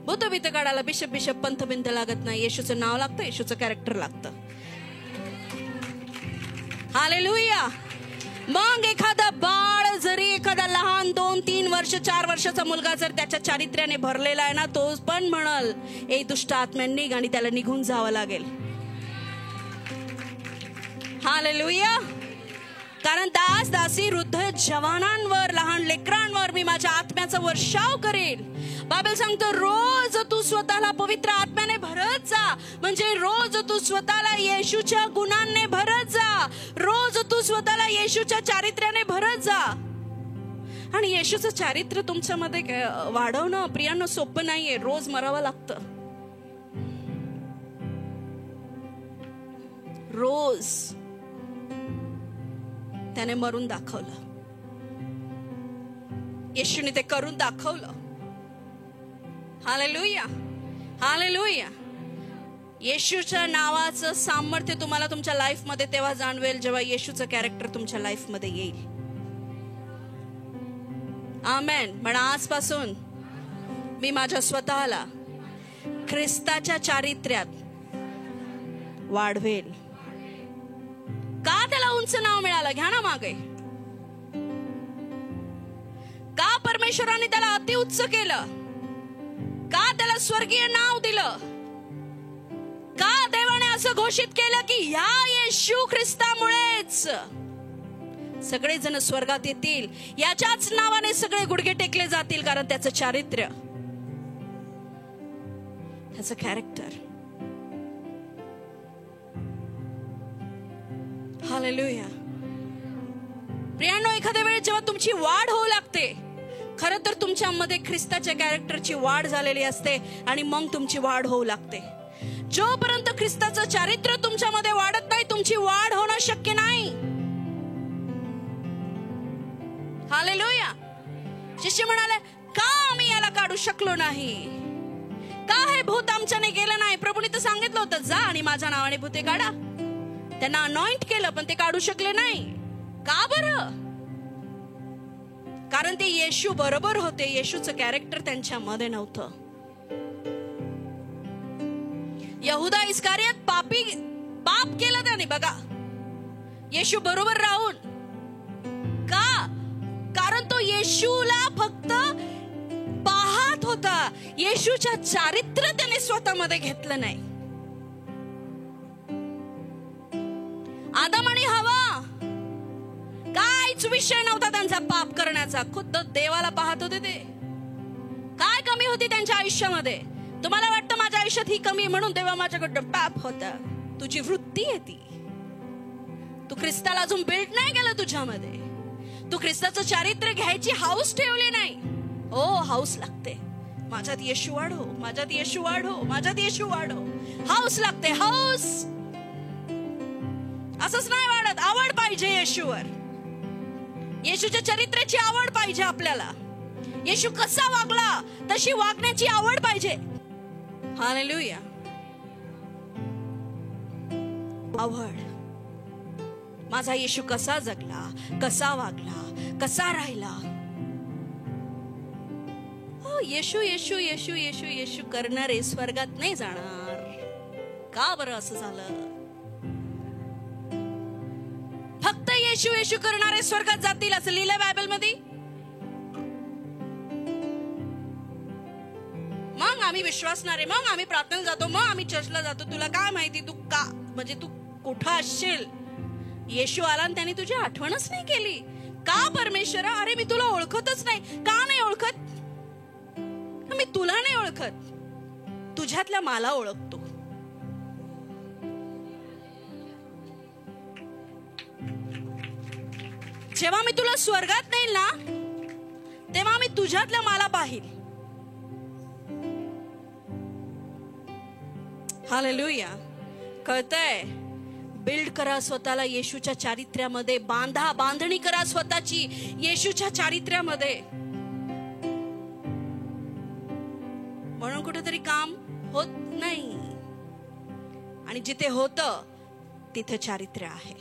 भूत भीत काढायला बिशप पंथ बिंत लागत नाही. येशूचं नाव लागतं, येशूचं कॅरेक्टर लागतं. हालेलुया. मग एखादा बाळ जरी, एखादा लहान 2-3 वर्ष 4 वर्षाचा मुलगा जर त्याच्या चारित्र्याने भरलेला आहे ना, तो पण म्हणाल ए दुष्ट आत्म्याने निघ, आणि त्याला निघून जावं लागेल. हालेलुया. कारण दास दासी, वृद्ध, जवानांवर, लहान लेकरांवर मी माझ्या आत्म्याचा वर्षाव करेल. बायबल सांगतो रोज तू स्वतःला पवित्र आत्म्याने भरत जा. म्हणजे रोज तू स्वतःला येशूच्या गुणांनी भरत जा. रोज तू स्वतःला येशूच्या चारित्र्याने भरत जा. आणि येशूचं चारित्र्य तुमच्यामध्ये वाढवणं प्रियांनो सोपं नाहीये. रोज मरावं लागतं. रोज त्याने मरून दाखवलं. येशूने ते करून दाखवलं. Hallelujah, hallelujah. येशूच्या नावाचं सामर्थ्य तुम्हाला तुमच्या लाईफ मध्ये तेव्हा जाणवेल जेव्हा येशूचं कॅरेक्टर तुमच्या लाईफ मध्ये येईल. आमेन. पण आजपासून मी माझ्या स्वतःला ख्रिस्ताच्या चारित्र्यात वाढवेल. का त्याला उंच नाव मिळालं? घ्या ना मागे. का परमेश्वराने त्याला अति उच्च केलं? का त्याला स्वर्गीय नाव दिलं? का देवाने असं घोषित केलं की या येशू ख्रिस्तामुळेच सगळेजण स्वर्गात येतील, याच्याच नावाने सगळे गुडघे टेकले जातील. कारण त्याचं चारित्र्य, त्याचं कॅरेक्टर. हालेलुया. प्रियांनो, एखाद्या वेळेस जेव्हा तुमची वाढ होऊ लागते, खरं तर तुमच्यामध्ये ख्रिस्ताच्या कॅरेक्टरची वाढ झालेली असते आणि मग तुमची वाढ होऊ लागते. जोपर्यंत ख्रिस्ताचं चारित्र्य तुमच्यामध्ये वाढत नाही, तुमची वाढ होणं शक्य नाही. हालेलुया. शिष्य म्हणाले, का आम्ही याला काढू शकलो नाही? का हे भूत आमच्याने गेलं नाही? प्रभूने तर सांगितलं होतं जा आणि माझ्या नावाने भूते काढा. त्यांना अनॉइंट केलं पण ते काढू शकले नाही. का बरं? कारण ते येशू बरोबर होते. येशूचं कॅरेक्टर त्यांच्यामध्ये नव्हतं. यहुदा इस्कारियत पाप केलं त्याने बघा, येशू बरोबर राहून. का? कारण तो येशूला फक्त पाहत होता. येशूच्या चारित्र्य त्याने स्वतःमध्ये घेतलं नाही. आदम आणि हवा काहीच विषय नव्हता त्यांचा पाप करण्याचा. खुद्द देवाला पाहत होते ते. काय कमी होती त्यांच्या आयुष्यामध्ये? तुम्हाला वाटतं माझ्या आयुष्यात ही कमी म्हणून तेव्हा माझ्याकडं पाप होता? तुझी वृत्ती आहे ती. तू ख्रिस्ताला अजून बिल्ड नाही केलं तुझ्यामध्ये. तू ख्रिस्ताचं चारित्र्य घ्यायची हाऊस ठेवली नाही. ओ हाऊस लागते, माझ्यात येशू वाढो, माझ्यात येशू वाढो, माझ्यात येशू वाढो. हाऊस लागते, हाऊस. असंच नाही वाढत. आवड पाहिजे येशूवर. येशूच्या चरित्राची आवड पाहिजे आपल्याला. येशू कसा वागला तशी वागण्याची आवड पाहिजे. हालेलुया. आवड. माझा येशू कसा जगला, कसा वागला, कसा राहिला. येशू येशू येशू येशू येशू करणारे स्वर्गात नाही जाणार. का बरं असं झालं? फक्त येशू येशू करणारे स्वर्गात जातील असं लिहिलंय बायबल मध्ये. मग आम्ही विश्वासणारे, मग आम्ही प्रार्थनेला जातो, मग आम्ही चर्चला जातो. तुला काय माहिती तू का, म्हणजे तू कुठं असशील? येशू आला आणि त्याने तुझी आठवणच नाही केली. का परमेश्वरा? अरे मी तुला ओळखतच नाही. का नाही ओळखत? मी तुला नाही ओळखत, तुझ्यातल्या मला ओळखतो. जेव्हा मी तुला स्वर्गात नेईल ना, तेव्हा मी तुझ्यातल्या मला पाहिल. हालेलुया. कळतंय? बिल्ड करा स्वतःला येशूच्या चारित्र्यामध्ये. बांधा, बांधणी करा स्वतःची येशूच्या चारित्र्यामध्ये. म्हणून कुठेतरी काम होत नाही. आणि जिथे होतं तिथे चारित्र्य आहे.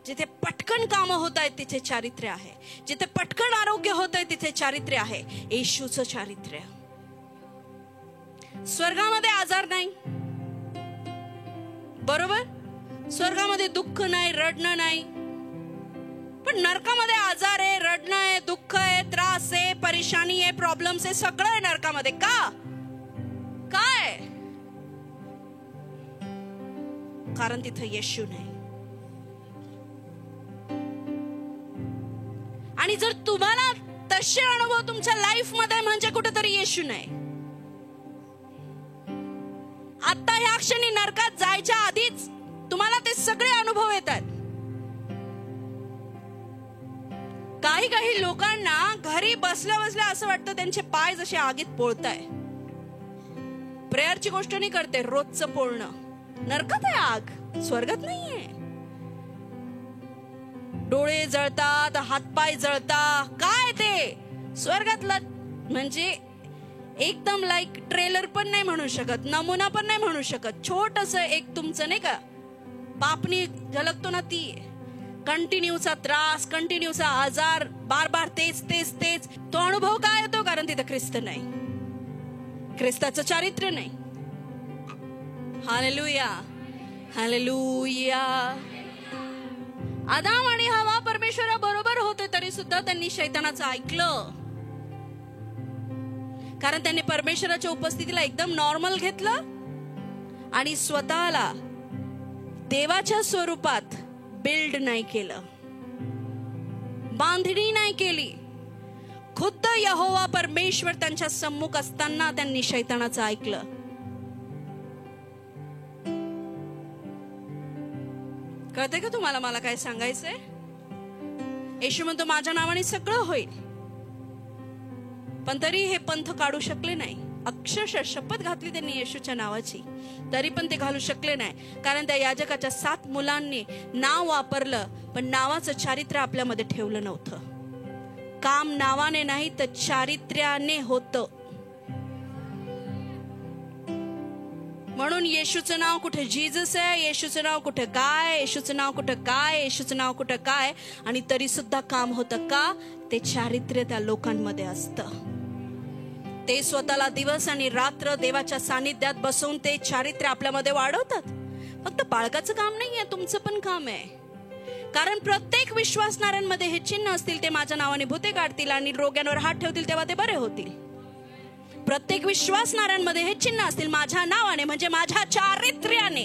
जिथे पटकन कामं होत आहेत तिथे चारित्र्य आहे. जिथे पटकन आरोग्य होत आहे तिथे चारित्र्य आहे. येशूचं चारित्र्य. स्वर्गामध्ये आजार नाही, बरोबर? स्वर्गामध्ये दुःख नाही, रडणं नाही. पण नरकामध्ये आजार आहे, रडणं आहे, दुःख आहे, त्रास आहे, परेशानी आहे, प्रॉब्लेम्स आहे, सगळं आहे नरकामध्ये. का? काय? कारण तिथं येशू नाही. आणि जर तुम्हाला तसे अनुभव तुमच्या लाईफ मध्ये, म्हणजे कुठेतरी येशू नाही. आता ह्या क्षणी नरकात जायच्या आधीच तुम्हाला ते सगळे अनुभव येतात. काही काही लोकांना घरी बसल्या बसल्या असं वाटतं त्यांचे पाय जसे आगीत पोळताय. प्रेयरची गोष्ट नाही करते, रोजचं पोळणं. नरकात आहे आग, स्वर्गात नाहीये. डोळे जळतात, हातपाय जळतात. काय ते स्वर्गातलं म्हणजे एकदम लाईक ट्रेलर पण नाही म्हणू शकत, नमुना पण नाही म्हणू शकत. छोटस एक तुमचं नाही का पापणी झलकतो ना, ती कंटिन्यूचा त्रास, कंटिन्यूचा आजार, बार बार तेच तेच तेच. तो अनुभव काय येतो? कारण तिथं ख्रिस्त नाही, ख्रिस्ताचं चारित्र्य नाही. Hallelujah, hallelujah. आदाम आणि हवा परमेश्वरा बरोबर होते, तरी सुद्धा त्यांनी शैतानाचं ऐकलं. कारण त्यांनी परमेश्वराच्या उपस्थितीला एकदम नॉर्मल घेतलं आणि स्वतःला देवाच्या स्वरूपात बिल्ड नाही केलं, बांधणी नाही केली. खुद्द यहोवा परमेश्वर त्यांच्या सम्मुख असताना त्यांनी शैतानाचं ऐकलं. कळतंय का तुम्हाला मला काय सांगायचंय? येशू म्हणतो माझ्या नावाने सगळं होईल. पण तरी हे पंथ काढू शकले नाही. अक्षरशः शपथ घातली त्यांनी येशूच्या नावाची, तरी पण ते घालू शकले नाही. कारण त्या याजकाच्या 7 मुलांनी नाव वापरलं, पण नावाचं चारित्र्य आपल्यामध्ये ठेवलं नव्हतं. काम नावाने नाही तर चारित्र्याने होतं. म्हणून येशूचं नाव कुठे जीजस आहे, येशूचं नाव कुठे काय, येशूचं नाव कुठं काय, येशूचं नाव कुठं काय, आणि तरी सुद्धा काम होतं. का? ते चारित्र्य त्या लोकांमध्ये असतं. ते स्वतःला दिवस आणि रात्र देवाच्या सानिध्यात बसवून ते चारित्र्य आपल्यामध्ये वाढवतात. फक्त बाळकाचं काम नाहीये, तुमचं पण काम आहे. कारण प्रत्येक विश्वासणाऱ्यांमध्ये हे चिन्ह असतील, ते माझ्या नावाने भूते काढतील आणि रोग्यांवर हात ठेवतील तेव्हा ते बरे होतील. प्रत्येक विश्वासणाऱ्यांमध्ये हे चिन्ह असतील माझ्या नावाने, म्हणजे माझ्या चारित्र्याने.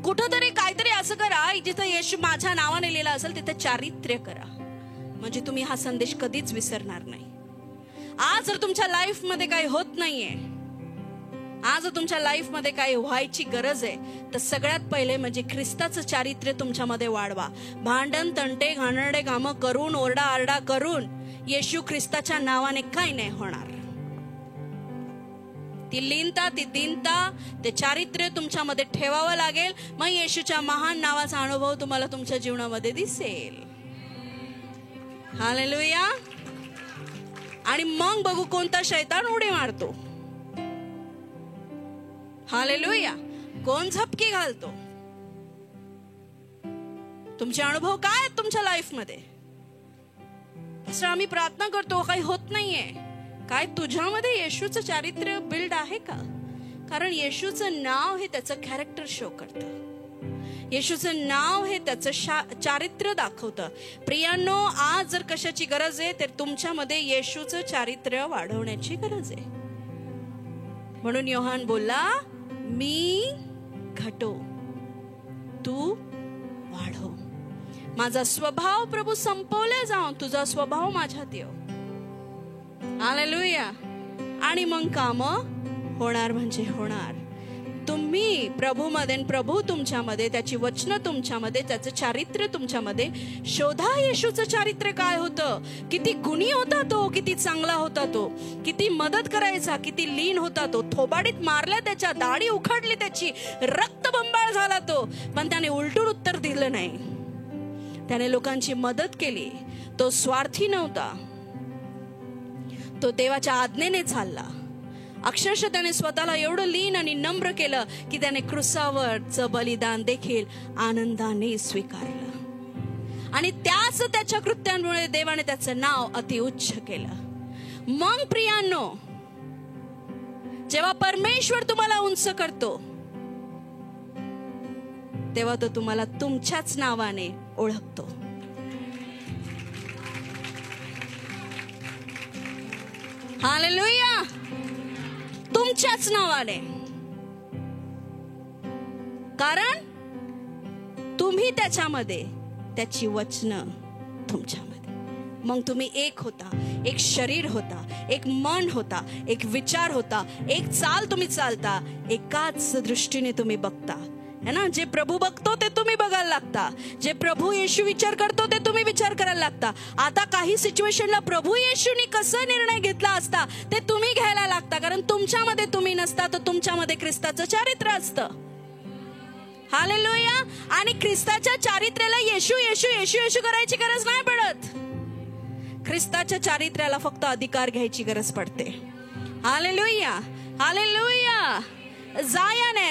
कुठंतरी काहीतरी असं करा जिथं येशू माझ्या नावाने लिहिलं असेल तिथे चारित्र्य करा, म्हणजे तुम्ही हा संदेश कधीच विसरणार नाही. आज जर तुमच्या लाईफ मध्ये काही होत नाहीये, आज तुमच्या लाईफ मध्ये काही व्हायची गरज आहे तर सगळ्यात पहिले म्हणजे ख्रिस्ताचं चारित्र्य तुमच्यामध्ये वाढवा. भांडण, तंटे, घाणेरडे कामं करून, ओरडा-आरडा करून येशू ख्रिस्ताच्या नावाने काही नाही होणार. ती लीनता, ती दीनता, ते चारित्र्य तुमच्यामध्ये ठेवावं लागेल. मग येशूच्या महान नावाचा अनुभव तुम्हाला तुमच्या जीवनामध्ये दिसेल. हालेलुया. आणि मग बघू कोणता शैतान उडी मारतो. हालेलुया. कोण झपकी घालतो. तुमचे अनुभव काय आहेत तुमच्या लाईफ मध्ये. असं आम्ही प्रार्थना करतो, काही होत नाहीये. काय तुझ्यामध्ये येशूचं चारित्र्य बिल्ड आहे का? कारण येशूचं नाव हे त्याचं कॅरेक्टर शो करतं. येशूचं नाव हे त्याचं चारित्र्य दाखवतं. प्रियांनो, आज जर कशाची गरज आहे तर तुमच्यामध्ये येशूचं चारित्र्य वाढवण्याची गरज आहे. म्हणून योहान बोलला, मी घटो तू वाढव. माझा स्वभाव प्रभू संपवले जाऊन तुझा स्वभाव माझ्यात येऊ. हालेलुया. आणि मग काम होणार म्हणजे होणार. तुम्ही प्रभूमध्ये, प्रभू तुमच्यामध्ये, त्याची वचनं तुमच्यामध्ये, त्याचं चारित्र्य तुमच्यामध्ये शोधा. येशूचं चारित्र्य काय होतं, किती गुणी होता तो, किती चांगला होता तो, किती मदत करायचा, किती लीन होता तो. थोबाडीत मारल्या त्याच्या, दाढी उखडली त्याची, रक्तबंबाळ झाला तो, पण त्याने उलटून उत्तर दिलं नाही. त्याने लोकांची मदत केली. तो स्वार्थी नव्हता. तो देवाच्या आज्ञेने चालला. अक्षरशः त्याने स्वतःला एवढं लीन आणि नम्र केलं की त्याने क्रुसावरचं बलिदान देखील आनंदाने स्वीकारलं. आणि त्याच त्याच्या कृत्यांमुळे देवाने त्याचं नाव अतिउच्च केलं. मग प्रियांनो, जेव्हा परमेश्वर तुम्हाला उंच करतो तेव्हा तो तुम्हाला तुमच्याच नावाने ओळखतो. हालेलुया. तुमच्याच नावाने. कारण तुम्ही त्याच्यामध्ये, त्याची वचनं तुमच्यामध्ये. मग तुम्ही एक होता, एक शरीर होता, एक मन होता, एक विचार होता, एक चाल तुम्ही चालता, एकाच दृष्टीने तुम्ही बघता है ना. जे प्रभू बघतो ते तुम्ही बघायला लागता. जे प्रभू येशू विचार करतो ते तुम्ही विचार करायला लागता. आता काही सिच्युएशनला प्रभू येशूनी कसा निर्णय घेतला असता ते तुम्ही घ्यायला लागता. कारण तुमच्यामध्ये तुम्ही नसता तर तुमच्यामध्ये ख्रिस्ताचं चारित्र्य असतं. हालेलुया. आणि ख्रिस्ताच्या चारित्र्याला येशू येशू येशू येशू करायची गरज नाही पडत. ख्रिस्ताच्या चारित्र्याला फक्त अधिकार घ्यायची गरज पडते. हालेलुया. हालेलुया.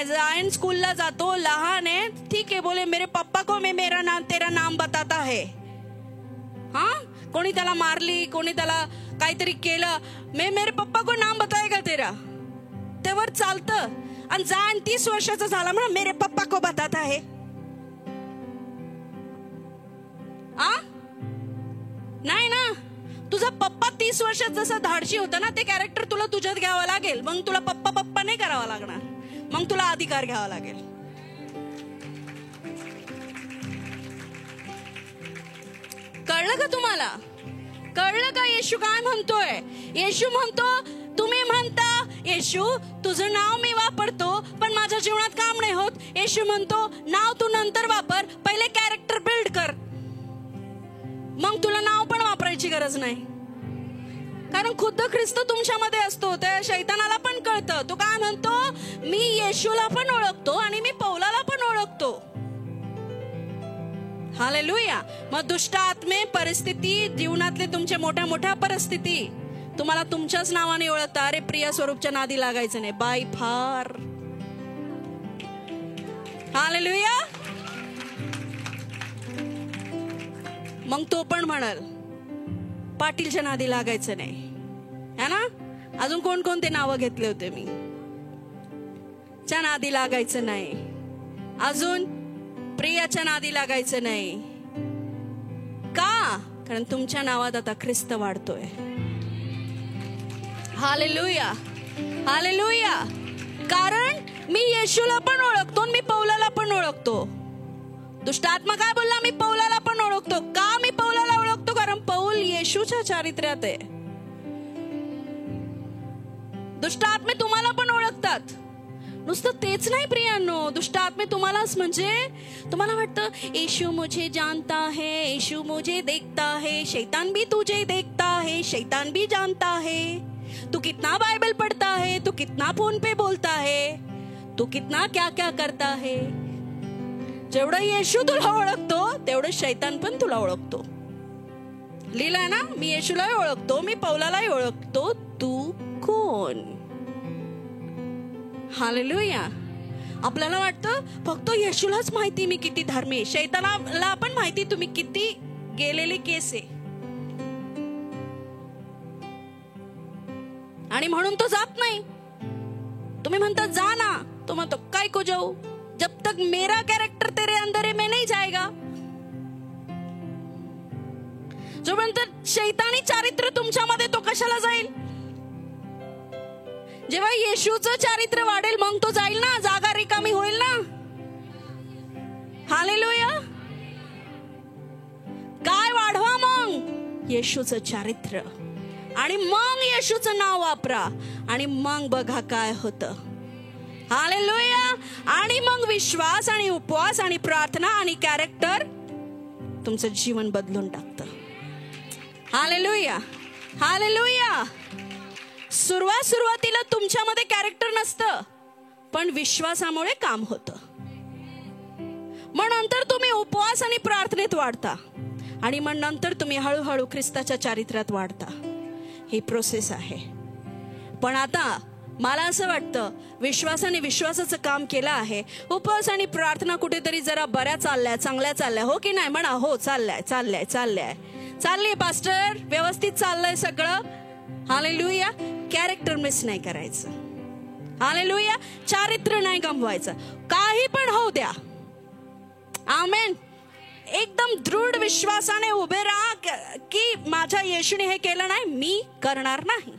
जायन स्कूलला जातो, लहान है, ठीक है, बोले मेरे पापा को मैं मेरा नाम तेरा नाम बताता है. हाँ, कोणी त्याला मारली, कोणी त्याला काहीतरी केलं, मैं मेरे पप्पा को नाम बताएगा तेरा, त्यावर चालतं. आणि जायन 30 वर्षाचा झाला म्हणून मेरे पप्पा को बताता है. नाही ना. तुझा पप्पा 30 वर्षात जसा धाडशी होता ना, ते कॅरेक्टर तुला तुझ्यात घ्यावं लागेल. मग तुला पप्पा पप्पा नाही करावा लागणार. मग तुला अधिकार घ्यावा लागेल. कळलं का तुम्हाला? कळलं का येशू काय म्हणतोय? येशू म्हणतो, तुम्ही म्हणता येशू तुझं नाव मी वापरतो पण माझ्या जीवनात काम नाही होत. येशू म्हणतो नाव तू नंतर वापर, पहिले कॅरेक्टर बिल्ड कर, मग तुला नाव पण वापरायची गरज नाही. कारण खुद्द ख्रिस्त तुमच्यामध्ये असतो. त्या शैतानाला पण कळतं. तो काय म्हणतो, मी येशूला पण ओळखतो आणि मी पौलाला पण ओळखतो. हालेलुया. मग दुष्ट आत्मे, परिस्थिती, जीवनातले तुमच्या मोठ्या मोठ्या परिस्थिती तुम्हाला तुमच्याच नावाने ओळखता. अरे प्रिया स्वरूपच्या नादी लागायचं नाही, बाय फार. हालेलुया. मग तो पण म्हणाल पाटीलच्या नादी लागायचं नाही, है ना. अजून कोणकोणते नावं घेतले होते मी. च्या नादी लागायचं नाही. अजून प्रियाच्या नादी लागायचं नाही. का? कारण तुमच्या नावात आता ख्रिस्त वाढतोय. हालेलुया. हालेलुया. कारण मी येशूला पण ओळखतो, मी पौलाला पण ओळखतो. दुष्ट आत्मा काय बोलला, मी पौलाला पण ओळखतो. का मी पौलाला ओळखतो? कारण पौल येशूच्या चारित्र्यात आहे. दुष्ट आत्मे तुम्हाला पण ओळखतात. नुसतं तेच नाही प्रियांनो, दुष्ट आत्मे तुम्हालाच, म्हणजे तुम्हाला वाटतं येशू मुझे जानता है, येशू मुझे देखता है, शैतान भी तुझे देखता है, शैतान भी जानता है, तू कितना बाइबल पढ़ता है, तू कितना फोन पे बोलता है, तू कितना क्या क्या करता है. जेवढं येशू तुला ओळखतो तेवढं शैतान पण तुला ओळखतो. लिहिलंय ना, मी येशूलाही ओळखतो, मी पौलालाही ओळखतो, तू कोण. हालेलुया. आपल्याला वाटतं फक्त येशूलाच माहिती मी किती धार्मिक, शैतानाला पण माहिती तुम्ही किती गेलेली केस आहे, आणि म्हणून तो जात नाही. तुम्ही म्हणता जा ना, तो म्हणतो काय को जाऊ, जब तक मेरा कैरेक्टर तेरे अंदर है मैं नहीं जाएगा. जो म्हणतो शैतानी चारित्र्य तुमच्यामध्ये, तो कशाला जाईल. जेव्हा येशूचं चारित्र्य वाढेल मग तो जाईल ना, जागा रिकामी होईल ना. हालेलुया. काय वाढवा मग, येशूचं चारित्र्य, आणि मग येशूचं नाव वापरा, आणि मग बघा काय होतं. हालेलुया. आणि मग विश्वास आणि उपवास आणि प्रार्थना आणि कॅरेक्टर तुमचं जीवन बदलून टाकतं. हालेलुया. हालेलुया. सुरुवातीला तुमच्यामध्ये कॅरेक्टर नसतं, पण विश्वासामुळे काम होतं. मग नंतर तुम्ही उपवास आणि प्रार्थनेत वाढता, आणि मग नंतर तुम्ही हळूहळू ख्रिस्ताच्या चारित्र्यात वाढता. ही प्रोसेस आहे. पण आता मला असं वाटतं विश्वासाने विश्वासाचं काम केलं आहे. उपवास आणि प्रार्थना कुठेतरी जरा बऱ्या चालल्या, चांगल्या चालल्या, हो की नाही म्हणा. हो, चाललीय पास्टर, व्यवस्थित चाललंय सगळं. हालेलुया. कॅरेक्टर मिस नाही करायचं. हालेलुया. चारित्र्य नाही गमवायचं. काही पण होऊ द्या. आमेन. एकदम दृढ विश्वासाने उभे राहा की माझ्या येशूने हे केलं नाही, मी करणार नाही.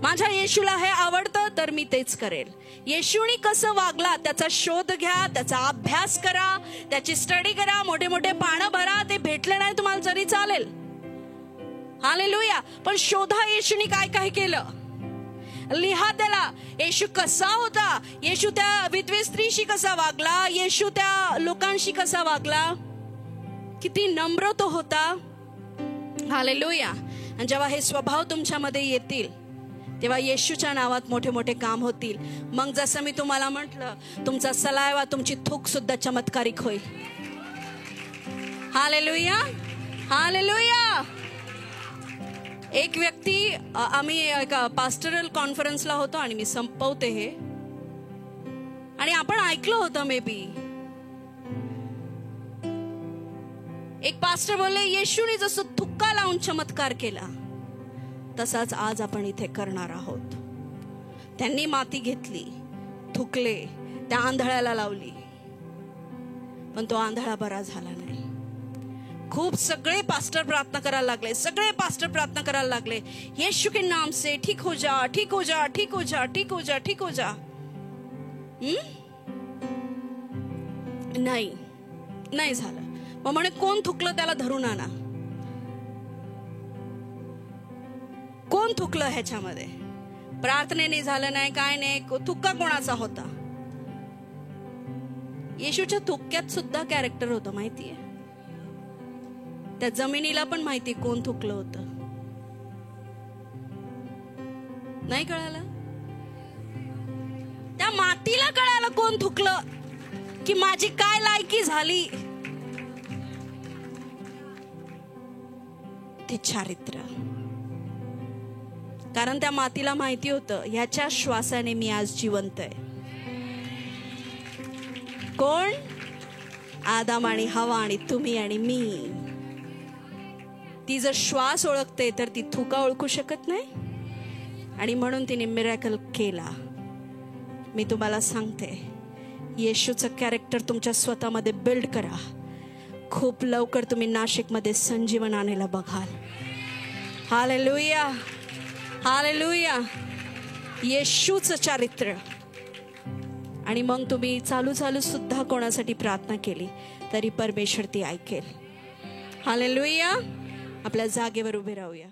माझ्या येशूला हे आवडतं तर मी तेच करेल. येशूनी कसं वागला त्याचा शोध घ्या, त्याचा अभ्यास करा, त्याची स्टडी करा, मोठे मोठे पानं भरा. ते भेटले नाही तुम्हाला तरी चालेल. हालेलुया. पण शोधा येशूनी काय काय केलं, लिहा त्याला. येशू कसा होता, येशू त्या विधवे स्त्रीशी कसा वागला, येशू त्या लोकांशी कसा वागला, किती नम्र तो होता. हालेलुया. आणि जेव्हा हे स्वभाव तुमच्यामध्ये येतील तेव्हा येशूच्या नावात मोठे मोठे काम होतील. मग जसं मी तुम्हाला म्हटलं, तुमचा सलायवा, तुमची थूक सुद्धा चमत्कारिक होईल. हालेलुया. हालेलुया. एक व्यक्ती, आम्ही एका पास्टरल कॉन्फरन्सला होतो, आणि मी संपवते हे, आणि आपण ऐकलं होतं मे बी, एक पास्टर बोलले येशूने जसं थुक्का लावून चमत्कार केला तसाच आज आपण इथे करणार आहोत. त्यांनी माती घेतली, थुकले, त्या आंधळ्याला लावली, पण तो आंधळा बरा झाला नाही. खूप सगळे पास्टर प्रार्थना करायला लागले, सगळे पास्टर प्रार्थना करायला लागले, येशू के नाम से ठीक हो जा, ठीक हो जा, ठीक हो जा, ठीक हो जा, ठीक हो जा. नाही झालं. मग म्हणे कोण थुकलं त्याला धरून आणा. कोण थुकलं ह्याच्यामध्ये, प्रार्थनेने झालं नाही, काय नाही, थुक्का कोणाचा होता. येशूच्या थुक्क्यात सुद्धा कॅरेक्टर होतं, माहितीये. त्या जमिनीला पण माहिती कोण थुकलं होतं. नाही कळालं. त्या मातीला कळालं कोण थुकलं, की माझी काय लायकी झाली. ते चारित्र्य. कारण त्या मातीला माहिती होतं ह्याच्या श्वासाने मी आज जिवंत आहे. कोण? आदाम आणि हवा आणि तुम्ही आणि मी. ती जर श्वास ओळखते तर ती थुका ओळखू शकत नाही, आणि म्हणून तिने मिरेकल केला. मी तुम्हाला सांगते, येशूचं कॅरेक्टर तुमच्या स्वतःमध्ये बिल्ड करा. खूप लवकर तुम्ही नाशिकमध्ये संजीवन आणायला बघाल. हालेलुया. हालेलुया. येशूचं चारित्र्य. आणि मग तुम्ही चालू सुद्धा कोणासाठी प्रार्थना केली तरी परमेश्वर ती ऐकेल. हालेलुया. आपल्या जागेवर उभे राहूया.